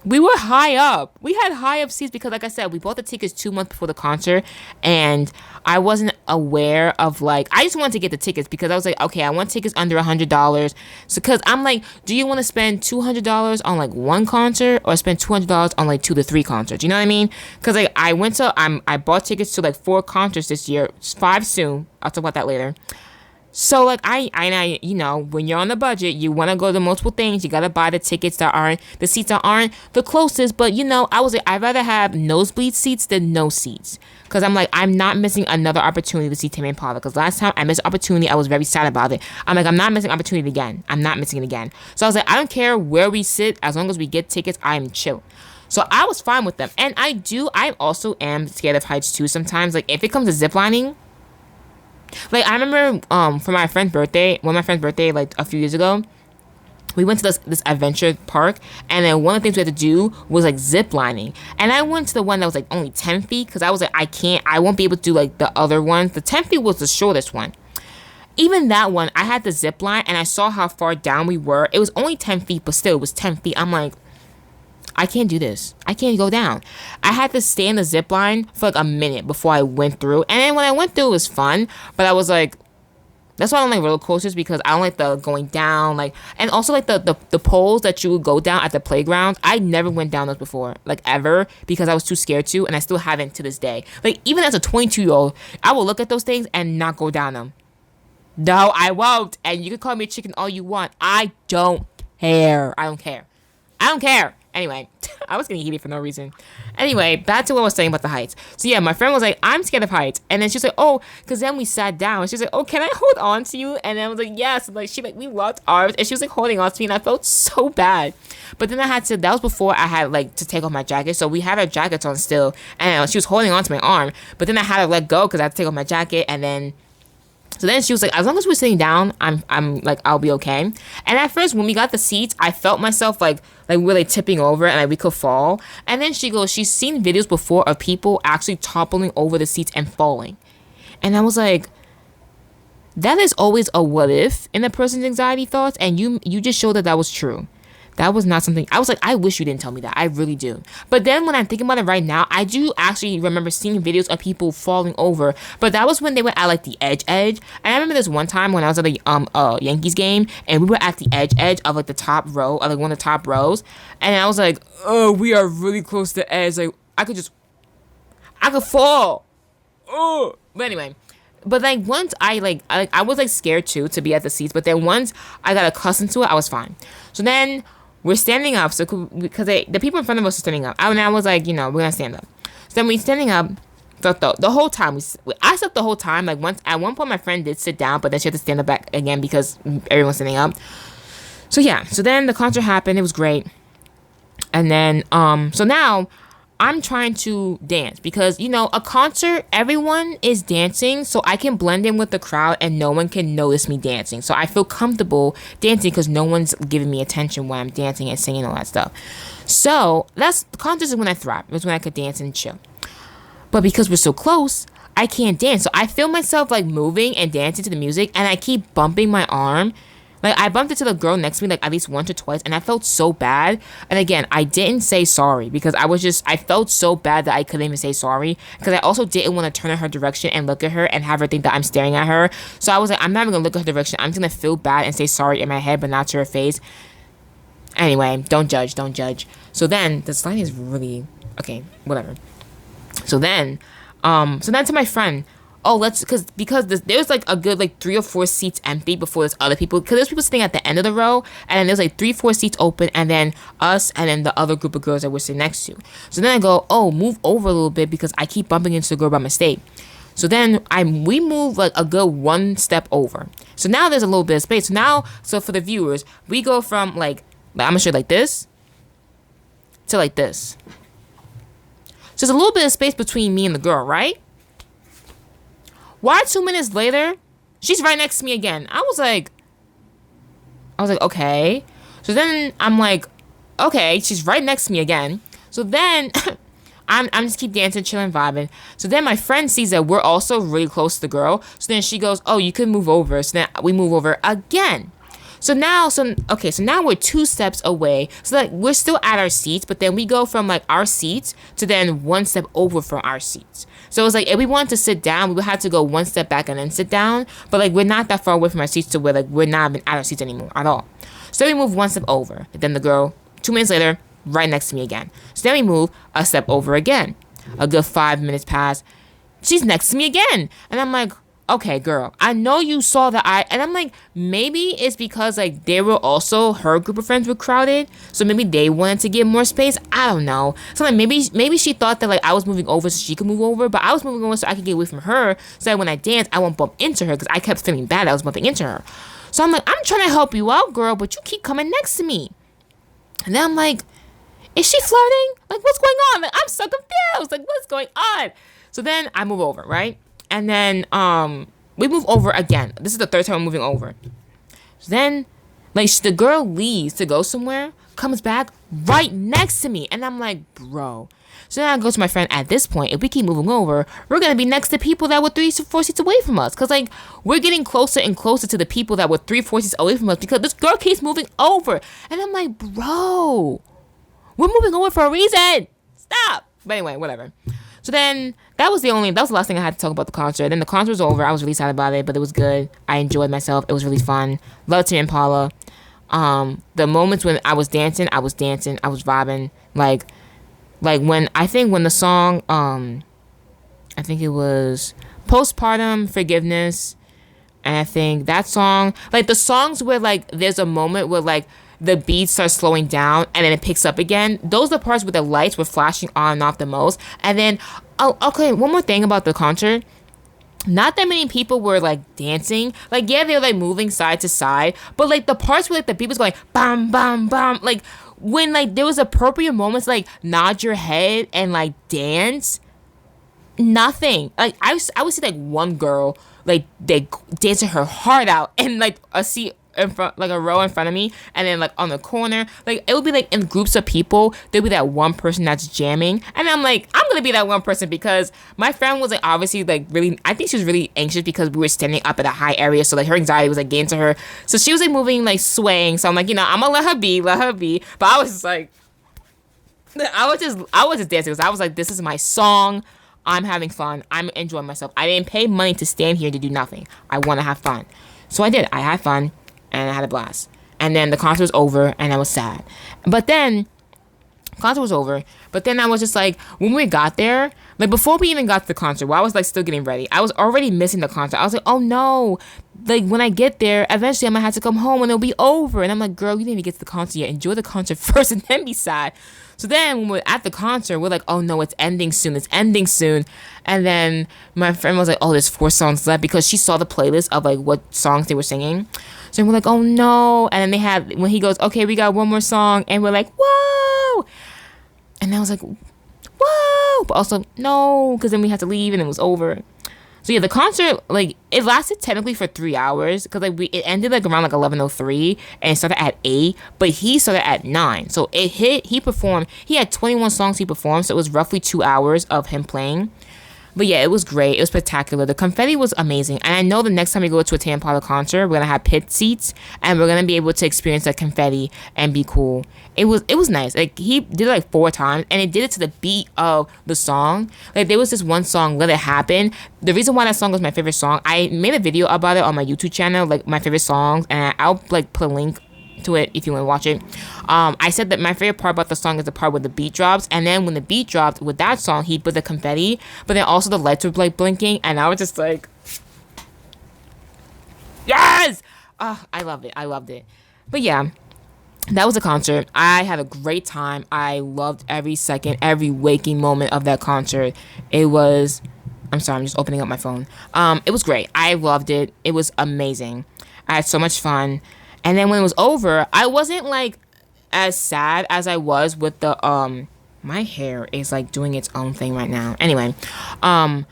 We were high up. We had high up seats because, like I said, we bought the tickets 2 months before the concert, and I wasn't aware of like, I just wanted to get the tickets because I was like, okay, I want tickets under $100. So, cause I'm like, do you want to spend $200 on like one concert or spend $200 on like 2 to 3 concerts? You know what I mean? Cause like I bought tickets to like 4 concerts this year, 5 soon. I'll talk about that later. So like I you know, when you're on a budget, you want to go to multiple things. You gotta buy the seats that aren't the closest. But you know, I was like, I'd rather have nosebleed seats than no seats, because I'm like, I'm not missing another opportunity to see Tame Impala. Because last time I missed an opportunity, I was very sad about it. I'm like, I'm not missing opportunity again. I'm not missing it again. So I was like, I don't care where we sit, as long as we get tickets, I'm chill. So I was fine with them, and I also am scared of heights too sometimes. Like if it comes to ziplining. Like I remember for my friend's birthday, like a few years ago, we went to this adventure park, and then one of the things we had to do was like zip lining. And I went to the one that was like only 10 feet because I was like, I won't be able to do like the other ones. The 10 feet was the shortest one. Even that one, I had the zip line and I saw how far down we were. It was only 10 feet, but still it was 10 feet. I'm like, I can't do this. I can't go down. I had to stay in the zip line for like a minute before I went through. And then when I went through, it was fun. But I was like, that's why I don't like roller coasters, because I don't like the going down. Like, and also like the poles that you would go down at the playground. I never went down those before, like ever, because I was too scared to. And I still haven't to this day. Like even as a 22-year-old, I will look at those things and not go down them. No, I won't. And you can call me a chicken all you want. I don't care. I don't care. I don't care. Anyway, I was getting heated for no reason. Anyway, back to what I was saying about the heights. So yeah, my friend was like, I'm scared of heights. And then she's like, oh, because then we sat down. And she was like, oh, can I hold on to you? And then I was like, yes. And like, we locked arms. And she was like holding on to me. And I felt so bad. But then that was before I had like to take off my jacket. So we had our jackets on still. And she was holding on to my arm. But then I had to let go because I had to take off my jacket. And then so then she was like, as long as we're sitting down, I'm like, I'll be okay. And at first, when we got the seats, I felt myself like really tipping over and like we could fall. And then she goes, she's seen videos before of people actually toppling over the seats and falling. And I was like, that is always a what if in a person's anxiety thoughts. And you just showed that was true. That was not something, I was like, I wish you didn't tell me that. I really do. But then when I'm thinking about it right now, I do actually remember seeing videos of people falling over. But that was when they were at like the edge. And I remember this one time when I was at a Yankees game, and we were at the edge of like the top row, or like one of the top rows. And I was like, oh, we are really close to the edge. Like I could fall. Oh, but anyway. But like once I was like scared too to be at the seats. But then once I got accustomed to it, I was fine. So then we're standing up, so because the people in front of us are standing up, and I was like, you know, we're gonna stand up. So then we're standing up, So the whole time I slept the whole time. Like once at one point my friend did sit down, but then she had to stand up back again because everyone's standing up. So yeah, so then the concert happened. It was great. And then so now I'm trying to dance because, you know, a concert, everyone is dancing, so I can blend in with the crowd and no one can notice me dancing. So I feel comfortable dancing because no one's giving me attention when I'm dancing and singing all that stuff. So that's concerts is when I thrive. It's when I could dance and chill. But because we're so close, I can't dance. So I feel myself like moving and dancing to the music, and I keep bumping my arm. Like, I bumped into the girl next to me, like, at least once or twice, and I felt so bad. And again, I didn't say sorry because I felt so bad that I couldn't even say sorry because I also didn't want to turn in her direction and look at her and have her think that I'm staring at her. So I was like, I'm not even going to look at her direction. I'm just going to feel bad and say sorry in my head, but not to her face. Anyway, don't judge. So then, the sliding is really, okay, whatever. So then to my friend, because there's like a good like 3 or 4 seats empty before there's other people, because there's people sitting at the end of the row, and then there's like 3-4 seats open, and then us, and then the other group of girls that we're sitting next to. So then I go, oh, move over a little bit because I keep bumping into the girl by mistake. So then we move like a good 1 step over. So now there's a little bit of space. So for the viewers, we go from like I'm gonna show you like this to like this. So there's a little bit of space between me and the girl, right? Why 2 minutes later, she's right next to me again. I was like, okay. So then I'm like, okay, she's right next to me again. So then I'm just keep dancing, chilling, vibing. So then my friend sees that we're also really close to the girl. So then she goes, oh, you can move over. So then we move over again. So now we're 2 steps away. So like we're still at our seats, but then we go from like our seats to then 1 step over from our seats. So it's like if we wanted to sit down, we would have to go 1 step back and then sit down. But like we're not that far away from our seats to where like we're not even at our seats anymore at all. So we move 1 step over. And then the girl, 2 minutes later, right next to me again. So then we move a step over again. A good 5 minutes pass. She's next to me again. And I'm like, okay, girl, I know you saw that and I'm like, maybe it's because like they were also, her group of friends were crowded, so maybe they wanted to get more space. I don't know. So like maybe she thought that like I was moving over so she could move over, but I was moving over so I could get away from her, so that when I dance, I won't bump into her because I kept feeling bad that I was bumping into her. So I'm like, I'm trying to help you out, girl, but you keep coming next to me. And then I'm like, is she flirting? Like, what's going on? Like, I'm so confused. Like, what's going on? So then I move over, right? And then we move over again. This is the 3rd time I'm moving over. So then, like, the girl leaves to go somewhere, comes back right next to me. And I'm like, bro. So then I go to my friend, at this point, if we keep moving over, we're going to be next to people that were 3-4 seats away from us. Because, like, we're getting closer and closer to the people that were 3-4 seats away from us because this girl keeps moving over. And I'm like, bro, we're moving over for a reason. Stop. But anyway, whatever. So then that was the last thing I had to talk about the concert. Then the concert was over. I was really sad about it, but it was good. I enjoyed myself. It was really fun. Love Tame Impala. The moments when I was dancing, I was vibing. Like when the song, I think it was Postpartum Forgiveness. And I think that song, like the songs where like there's a moment where like the beat starts slowing down and then it picks up again. Those are the parts where the lights were flashing on and off the most. And then, okay, one more thing about the concert. Not that many people were like dancing. Like, yeah, they were like moving side to side. But like the parts where like the beat was going bam, bam, bam. Like when like there was appropriate moments like nod your head and like dance. Nothing. Like I would see like one girl like they dancing her heart out and like a seat in front, like a row in front of me, and then like on the corner, like it would be like in groups of people, there'd be that one person that's jamming, and I'm like, I'm gonna be that one person because my friend was like obviously like really, I think she was really anxious because we were standing up at a high area, so like her anxiety was like getting to her, so she was like moving, like swaying, so I'm like, I'm gonna let her be, but I was just like, I was just dancing because I was like, this is my song. I'm having fun. I'm enjoying myself. I didn't pay money to stand here to do nothing. I want to have fun. So I did. I had fun and I had a blast. And then the concert was over and I was sad. But then, concert was over. But then I was just like, when we got there, like before we even got to the concert, while I was like still getting ready, I was already missing the concert. I was like, oh no, like when I get there, eventually I'm gonna have to come home and it'll be over. And I'm like, girl, you didn't even get to the concert yet. Enjoy the concert first and then be sad. So then when we're at the concert, we're like, oh no, it's ending soon. It's ending soon. And then my friend was like, oh, there's 4 songs left, because she saw the playlist of like what songs they were singing. So we're like, oh no. And then they had, when he goes, okay, we got one more song. And we're like, whoa. And I was like, whoa. But also, no, because then we had to leave and it was over. So yeah, the concert, like, it lasted technically for 3 hours, because like it ended like around like 11:03 and it started at 8, but he started at 9. So he performed, he had 21 songs he performed, so it was roughly 2 hours of him playing. But yeah, it was great. It was spectacular. The confetti was amazing. And I know the next time we go to a Tame Impala concert, we're going to have pit seats and we're going to be able to experience that confetti and be cool. It was nice. Like, he did it like 4 times and it did it to the beat of the song. Like, there was this one song, Let It Happen. The reason why that song was my favorite song, I made a video about it on my YouTube channel, like my favorite songs, and I'll like put a link to it if you want to watch it. I said that my favorite part about the song is the part where the beat drops, and then when the beat dropped with that song, he put the confetti, but then also the lights were like blinking, and I was just like, yes! I loved it. But yeah, that was a concert. I had a great time. I loved every second, every waking moment of that concert. It was, I'm sorry, I'm just opening up my phone. It was great. I loved it. It was amazing. I had so much fun. And then when it was over, I wasn't like as sad as I was with the my hair is like doing its own thing right now. Anyway, what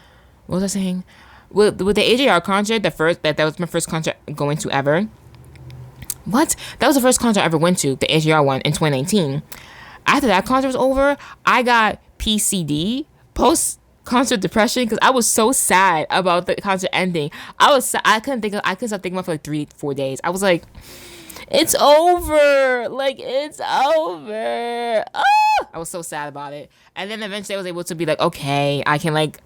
was I saying? With the AJR concert, that was my first concert going to ever. What? That was the first concert I ever went to, the AJR one in 2019. After that concert was over, I got PCD, post concert depression, because I was so sad about the concert ending. I couldn't stop thinking about it for like 3-4 days. I was like, it's over, like, it's over. I was so sad about it. And then eventually I was able to be like, okay, I can like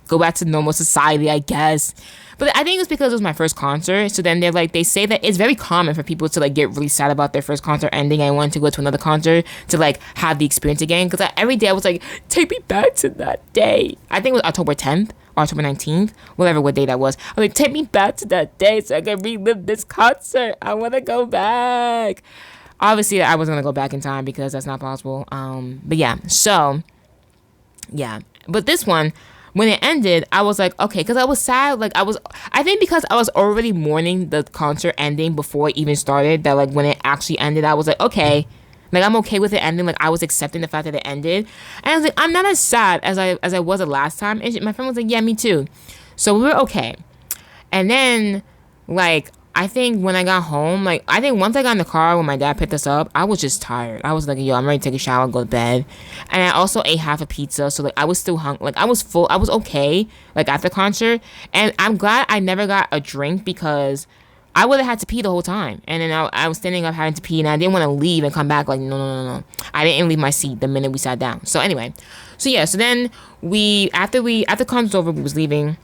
go back to normal society, I guess. But I think it was because it was my first concert. So then they say that it's very common for people to like get really sad about their first concert ending and want to go to another concert to like have the experience again. Because every day I was like, take me back to that day. I think it was October 10th or October 19th, whatever what day that was. I was like, take me back to that day so I can relive this concert. I want to go back. Obviously, I wasn't going to go back in time because that's not possible. But yeah, so yeah. But this one, when it ended, I was like, okay, because I was sad. Like, I think because I was already mourning the concert ending before it even started, that like when it actually ended, I was like, okay, like I'm okay with it ending. Like, I was accepting the fact that it ended. And I was like, I'm not as sad as I was the last time. And my friend was like, yeah, me too. So we were okay. And then, like, I think when I got home, like, I think once I got in the car when my dad picked us up, I was just tired. I was like, yo, I'm ready to take a shower and go to bed. And I also ate half a pizza, so, like, I was still hungry. Like, I was full. I was okay, like, at the concert. And I'm glad I never got a drink because I would have had to pee the whole time. And then I was standing up having to pee, and I didn't want to leave and come back. Like, no. I didn't leave my seat the minute we sat down. So, anyway. So, yeah. So, then after the concert was over, we was leaving.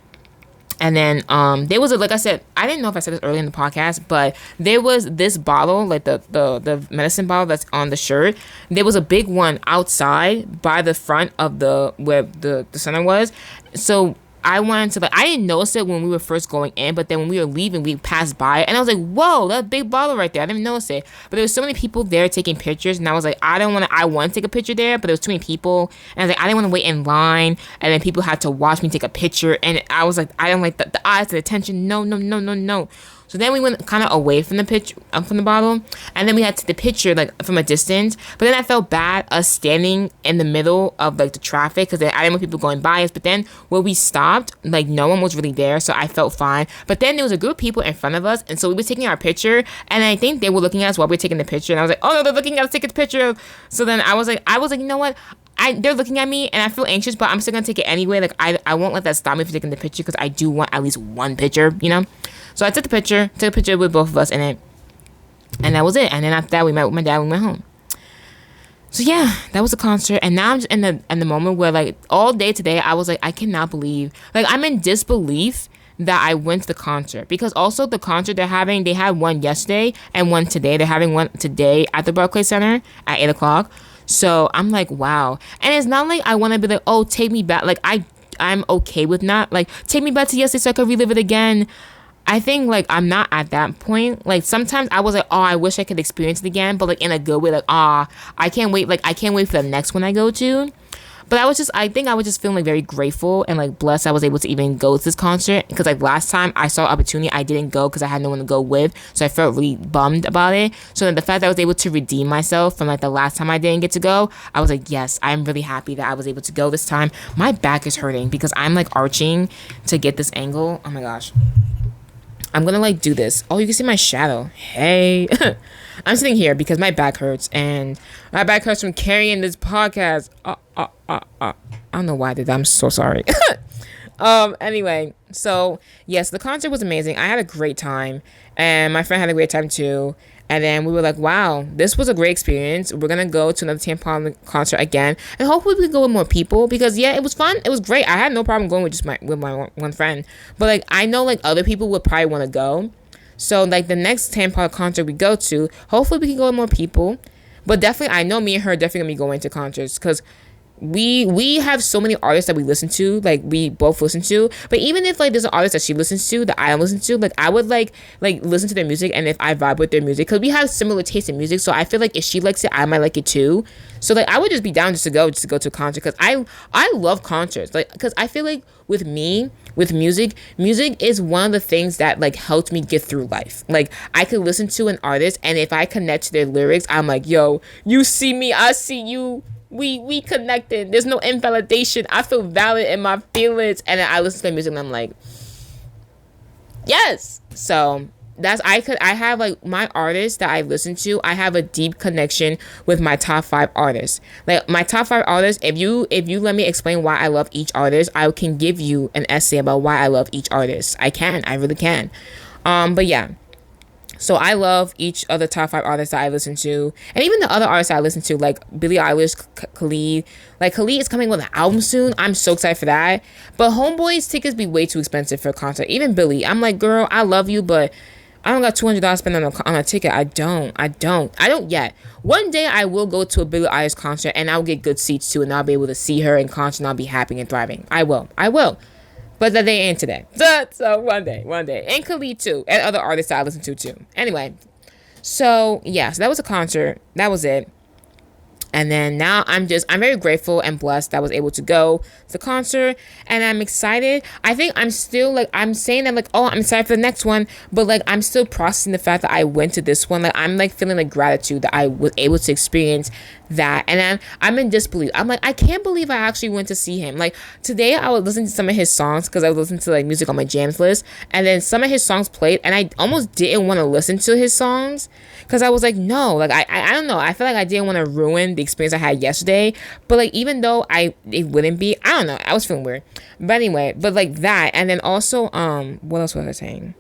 And then there was like I said, I didn't know if I said this earlier in the podcast, but there was this bottle, like the medicine bottle that's on the shirt. There was a big one outside by the front of where the center was. So I wanted to, like, I didn't notice it when we were first going in, but then when we were leaving, we passed by it, and I was like, whoa, that big bottle right there. I didn't notice it. But there was so many people there taking pictures, and I was like, I want to take a picture there, but there was too many people, and I was like, I didn't want to wait in line, and then people had to watch me take a picture, and I was like, I don't like the eyes, the attention, no. So then we went kind of away from the picture, from the bottle, and then we had to take the picture like from a distance. But then I felt bad us standing in the middle of like the traffic because I didn't want people going by us. But then when we stopped, like no one was really there, so I felt fine. But then there was a group of people in front of us, and so we were taking our picture, and I think they were looking at us while we were taking the picture, and I was like, oh no, they're looking at us taking the picture. So then I was like, you know what? They're looking at me and I feel anxious, but I'm still gonna take it anyway. Like I won't let that stop me from taking the picture because I do want at least one picture, you know. So I took a picture with both of us in it, and that was it. And then after that, we met with my dad. We went home. So yeah, that was a concert. And now I'm just in the moment where like all day today, I was like, I cannot believe, like I'm in disbelief that I went to the concert, because also the concert they had one yesterday and one today. They're having one today at the Barclays Center at 8:00. So I'm like, wow. And it's not like I want to be like, oh, take me back. Like I'm okay with not like take me back to yesterday so I could relive it again. I think like I'm not at that point. Like sometimes I was like, oh, I wish I could experience it again, but like in a good way. Like, I can't wait. Like I can't wait for the next one I go to. But I think I was just feeling like very grateful and like blessed I was able to even go to this concert, because like last time I saw opportunity, I didn't go because I had no one to go with, so I felt really bummed about it. So then the fact that I was able to redeem myself from like the last time I didn't get to go, I was like, yes, I'm really happy that I was able to go this time. My back is hurting because I'm like arching to get this angle. Oh my gosh. I'm gonna like do this. Oh, you can see my shadow. Hey. I'm sitting here because my back hurts, and my back hurts from carrying this podcast. I don't know why I did that. I'm so sorry. Anyway, so yes, the concert was amazing. I had a great time, and my friend had a great time too. And then we were like, wow, this was a great experience. We're going to go to another Tame Impala concert again. And hopefully we can go with more people, because yeah, it was fun. It was great. I had no problem going with just my one friend. But like, I know like other people would probably want to go. So like the next Tame Impala concert we go to, hopefully we can go with more people. But definitely, I know me and her are definitely going to be going to concerts, because we have so many artists that we listen to, like we both listen to. But even if like there's an artist that she listens to that I don't listen to, like I would like listen to their music, and if I vibe with their music, because we have similar taste in music, so I feel like if she likes it, I might like it too. So like I would just be down just to go to a concert, because I love concerts, like because I feel like with music is one of the things that like helped me get through life. Like I could listen to an artist, and if I connect to their lyrics, I'm like, yo, you see me, I see you. We connected. There's no invalidation. I feel valid in my feelings. And then I listen to their music and I'm like, yes. So I have like my artists that I listen to, I have a deep connection with my top 5 artists. Like my top 5 artists, if you let me explain why I love each artist, I can give you an essay about why I love each artist. I really can. But yeah. So I love each of the top 5 artists that I listen to, and even the other artists that I listen to, like Billie Eilish, Khalid. Like Khalid is coming with an album soon. I'm so excited for that. But Homeboy's tickets be way too expensive for a concert. Even Billie, I'm like, girl, I love you, but I don't got $200 to spend on a ticket. I don't yet. One day I will go to a Billie Eilish concert, and I'll get good seats too, and I'll be able to see her in concert, and I'll be happy and thriving. I will. But that they ain't today. So one day. And Khalid too. And other artists that I listen to too. Anyway. So yeah, so that was a concert. That was it. And then now I'm very grateful and blessed that I was able to go to the concert, and I'm excited. I think I'm still like, I'm saying that like, oh, I'm excited for the next one, but like I'm still processing the fact that I went to this one. Like I'm like feeling like gratitude that I was able to experience that. And then I'm in disbelief. I'm like, I can't believe I actually went to see him. Like today I was listening to some of his songs, because I was listening to like music on my jams list, and then some of his songs played, and I almost didn't want to listen to his songs, because I was like, no, like I don't know, I feel like I didn't want to ruin the experience I had yesterday. But like even though it wouldn't be, I don't know, I was feeling weird. But anyway, but like that. And then also what else was I saying?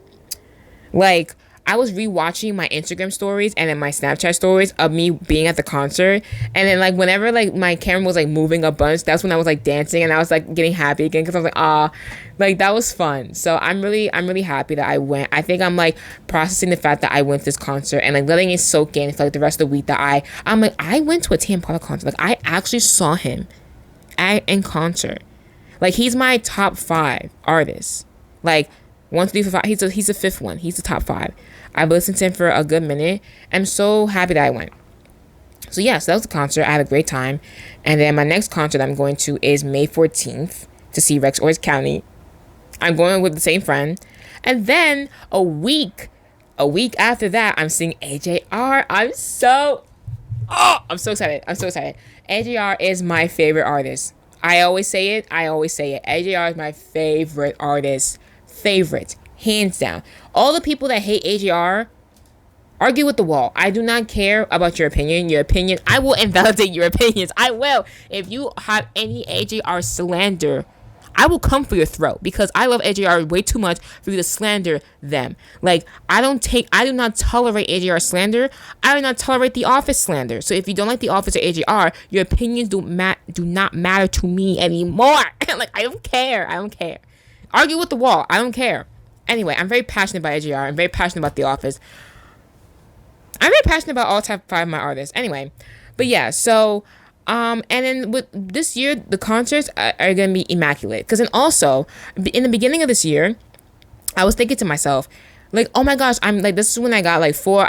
Like I was rewatching my Instagram stories and then my Snapchat stories of me being at the concert, and then like whenever like my camera was like moving a bunch, that's when I was like dancing, and I was like getting happy again, because I was like, like that was fun. So I'm really happy that I went. I think I'm like processing the fact that I went to this concert, and like letting it soak in for like the rest of the week that I'm like, I went to a Tame Impala concert. Like I actually saw him in concert. Like he's my top 5 artists. Like 1, 2, 3, 4, 5. He's the 5th one. He's the top 5. I've listened to him for a good minute. I'm so happy that I went. So yeah, so that was the concert. I had a great time. And then my next concert I'm going to is May 14th to see Rex Orange County. I'm going with the same friend. And then a week after that, I'm seeing AJR. I'm so excited. AJR is my favorite artist. I always say it. AJR is my favorite artist. Favorite. Hands down. All the people that hate AJR, argue with the wall. I do not care about your opinion. I will invalidate your opinions. I will. If you have any AJR slander, I will come for your throat, because I love AJR way too much for you to slander them. Like, I do not tolerate AJR slander. I do not tolerate The Office slander. So if you don't like The Office or AJR, your opinions do not matter to me anymore. Like, I don't care. Argue with the wall. I don't care. Anyway, I'm very passionate about AJR. I'm very passionate about The Office. I'm very passionate about all top 5 of my artists. Anyway, but yeah, so and then with this year, the concerts are going to be immaculate. Because then also, in the beginning of this year, I was thinking to myself, like, oh my gosh, I'm like, this is when I got like 4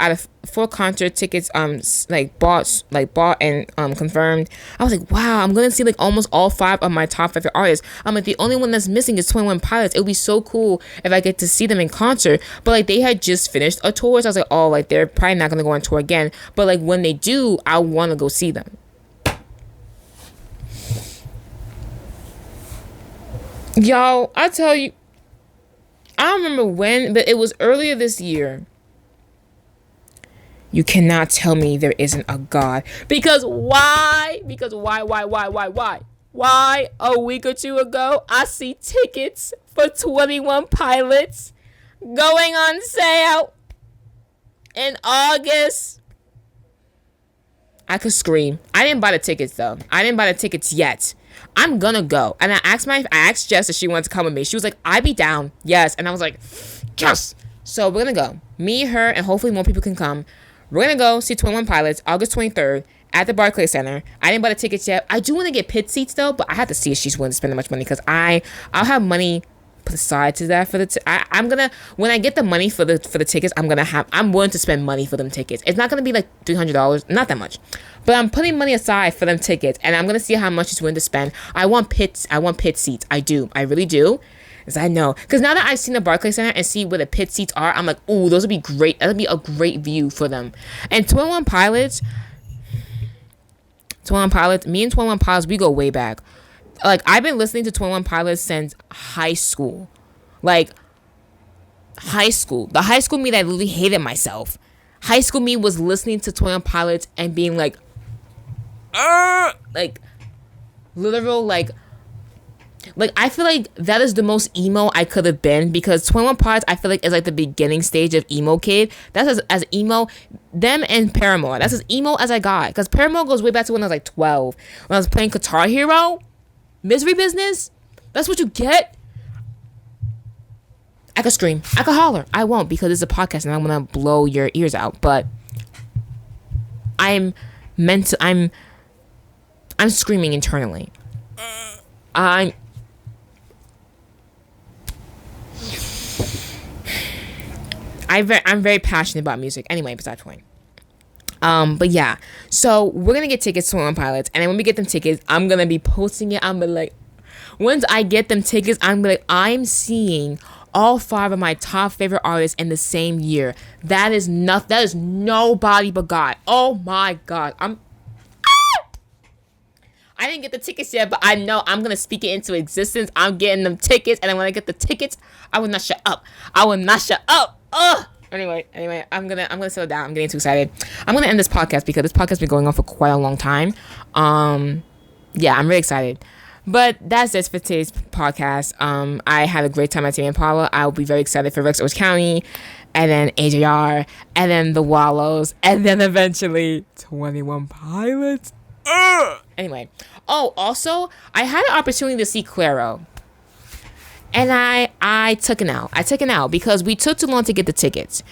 concert tickets, bought and confirmed. I was like, wow, I'm gonna see like almost all 5 of my top favorite artists. I'm like, the only one that's missing is 21 Pilots. It would be so cool if I get to see them in concert. But like, they had just finished a tour, so I was like, oh, like they're probably not gonna go on tour again. But like, when they do, I want to go see them. Y'all, I tell you, I don't remember when, but it was earlier this year. You cannot tell me there isn't a God. Because why? Because why? Why? A week or two ago, I see tickets for 21 Pilots going on sale in August. I could scream. I didn't buy the tickets though. I didn't buy the tickets yet. I'm gonna go. And I asked Jess if she wanted to come with me. She was like, I'd be down. Yes. And I was like, yes. So we're gonna go. Me, her, and hopefully more people can come. We're gonna go see 21 Pilots August 23rd at the Barclays Center. I didn't buy the tickets yet. I do want to get pit seats though, but I have to see if she's willing to spend that much money, because I'll have money put aside to that for the I'm gonna, when I get the money for the tickets, I'm willing to spend money for them tickets. It's not gonna be like $300, not that much, but I'm putting money aside for them tickets, and I'm gonna see how much she's willing to spend. I want pit seats. I really do. Because I know, because now that I've seen the Barclays Center and see where the pit seats are, I'm like, ooh, those would be great. That would be a great view for them. And 21 Pilots, me and 21 Pilots, we go way back. Like, I've been listening to 21 Pilots since high school. Like, high school. The high school me that literally hated myself. High school me was listening to 21 Pilots and being like, literal, like, I feel like that is the most emo I could have been, because 21 Pilots, I feel like, is like the beginning stage of emo kid. That's as emo, them and Paramore. That's as emo as I got. Because Paramore goes way back to when I was like 12. When I was playing Guitar Hero, Misery Business. That's what you get. I could scream. I could holler. I won't, because it's a podcast and I'm going to blow your ears out. But I'm screaming internally. I'm very passionate about music. Anyway, besides point. But yeah. So we're gonna get tickets to 21 Pilots, and then when we get them tickets, I'm gonna be posting it. I'm gonna be like, once I get them tickets, I'm gonna be like, I'm seeing all 5 of my top favorite artists in the same year. That is nobody but God. Oh my God. I didn't get the tickets yet, but I know I'm going to speak it into existence. I'm getting them tickets, and then when I get the tickets, I will not shut up. Ugh. Anyway, I'm gonna settle down. I'm getting too excited. I'm gonna end this podcast because this podcast has been going on for quite a long time. Yeah, I'm really excited. But that's it for today's podcast. I had a great time at Tame Impala. I'll be very excited for Rex Orange County, and then AJR, and then the Wallows, and then eventually 21 Pilots. Anyway. Oh, also, I had an opportunity to see Clairo. And I took an L because we took too long to get the tickets.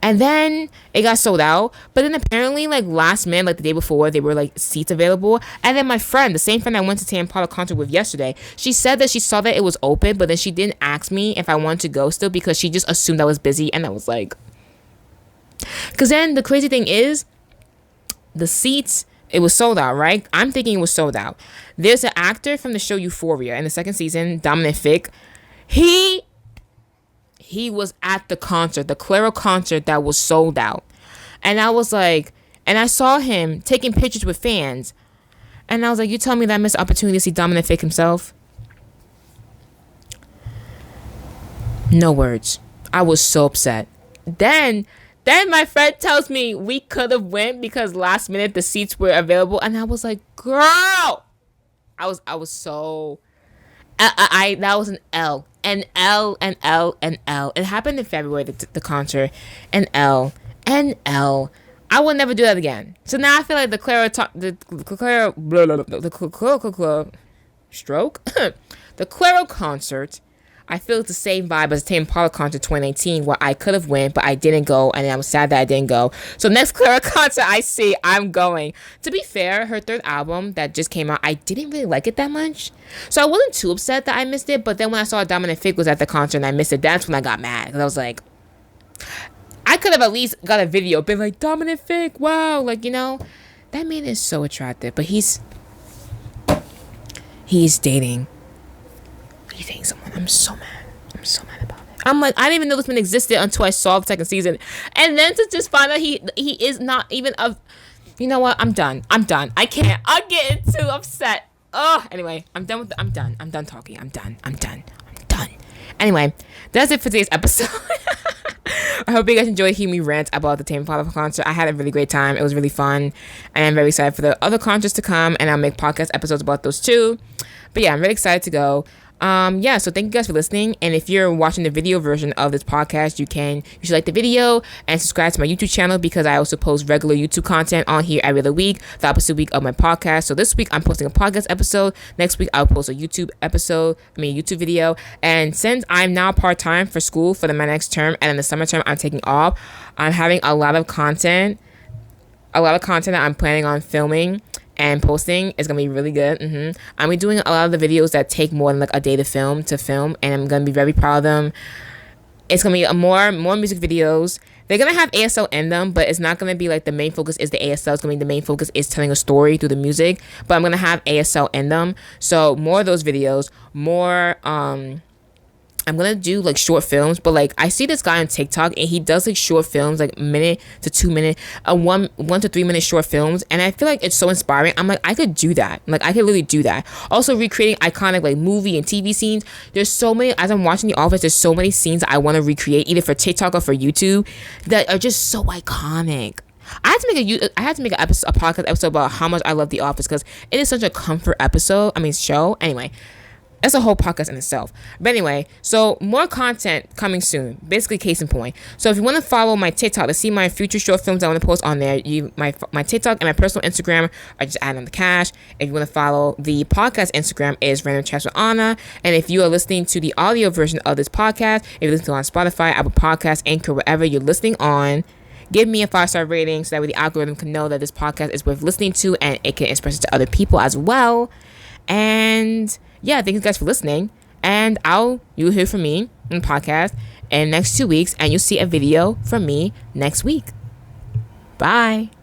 And then it got sold out. But then apparently, like, last minute, like the day before, there were, like, seats available. And then my friend, the same friend I went to Tame Impala concert with yesterday, she said that she saw that it was open, but then she didn't ask me if I wanted to go still because she just assumed I was busy. And I was like... Because then the crazy thing is, the seats... It was sold out, right? I'm thinking it was sold out. There's an actor from the show Euphoria in the 2nd season, Dominic Fick. He was at the concert, the Clairo concert that was sold out. And I was like, and I saw him taking pictures with fans. And I was like, you tell me that I missed the opportunity to see Dominic Fick himself? No words. I was so upset. Then my friend tells me we could have went because last minute the seats were available, and I was like, girl, I was so, that was an L, an L, an L, an L. It happened in February, the concert, an L, an L. I will never do that again. So now I feel like the Clairo concert, I feel it's the same vibe as the Tame Impala concert 2019 where I could have went, but I didn't go, and I'm sad that I didn't go. So next Clara concert I see, I'm going. To be fair, her third album that just came out, I didn't really like it that much. So I wasn't too upset that I missed it, but then when I saw Dominic Fike was at the concert and I missed it, that's when I got mad. Because I was like, I could have at least got a video, been like, Dominic Fike, wow. Like, you know, that man is so attractive, but he's dating. He's dating someone. I'm so mad. I'm so mad about it. I'm like, I didn't even know this man existed until I saw the second season. And then to just find out he is not even a... You know what? I'm done. I can't. I'm getting too upset. Oh, anyway, I'm done with I'm done. I'm done talking. I'm done. Anyway, that's it for today's episode. I hope you guys enjoyed hearing me rant about the Tame Impala concert. I had a really great time. It was really fun. And I'm very excited for the other concerts to come. And I'll make podcast episodes about those too. But yeah, I'm really excited to go. So thank you guys for listening. And if you're watching the video version of this podcast, you should like the video and subscribe to my YouTube channel, because I also post regular YouTube content on here every other week, the opposite week of my podcast. So this week I'm posting a podcast episode. Next week I'll post a YouTube video. And since I'm now part-time for school for my next term, and in the summer term I'm taking off, I'm having a lot of content that I'm planning on filming and posting. Is gonna be really good. I'm be doing a lot of the videos that take more than like a day to film, and I'm gonna be very proud of them. It's gonna be more music videos. They're gonna have ASL in them, but it's not gonna be like the main focus is the ASL. It's gonna be the main focus is telling a story through the music, but I'm gonna have ASL in them. So more of those videos, more I'm gonna do like short films, but like I see this guy on TikTok and he does like short films, like minute to 2 minute, 1 to 3 minute short films, and I feel like it's so inspiring. I'm like, I could do that. Like I could literally do that. Also recreating iconic like movie and TV scenes. There's so many, as I'm watching The Office, there's so many scenes that I want to recreate either for TikTok or for YouTube that are just so iconic. I had to make a podcast episode about how much I love The Office, because it is such a comfort show. Anyway, that's a whole podcast in itself. But anyway, so more content coming soon. Basically, case in point. So if you want to follow my TikTok to see my future short films I want to post on there, my TikTok and my personal Instagram are just adding the cash. If you want to follow the podcast Instagram is Random Chats with Anna. And if you are listening to the audio version of this podcast, if you're listening on Spotify, Apple Podcasts, Anchor, wherever you're listening on, give me a 5-star rating so that way the algorithm can know that this podcast is worth listening to and it can express it to other people as well. And yeah, thank you guys for listening. And you'll hear from me in the podcast in the next 2 weeks, and you'll see a video from me next week. Bye.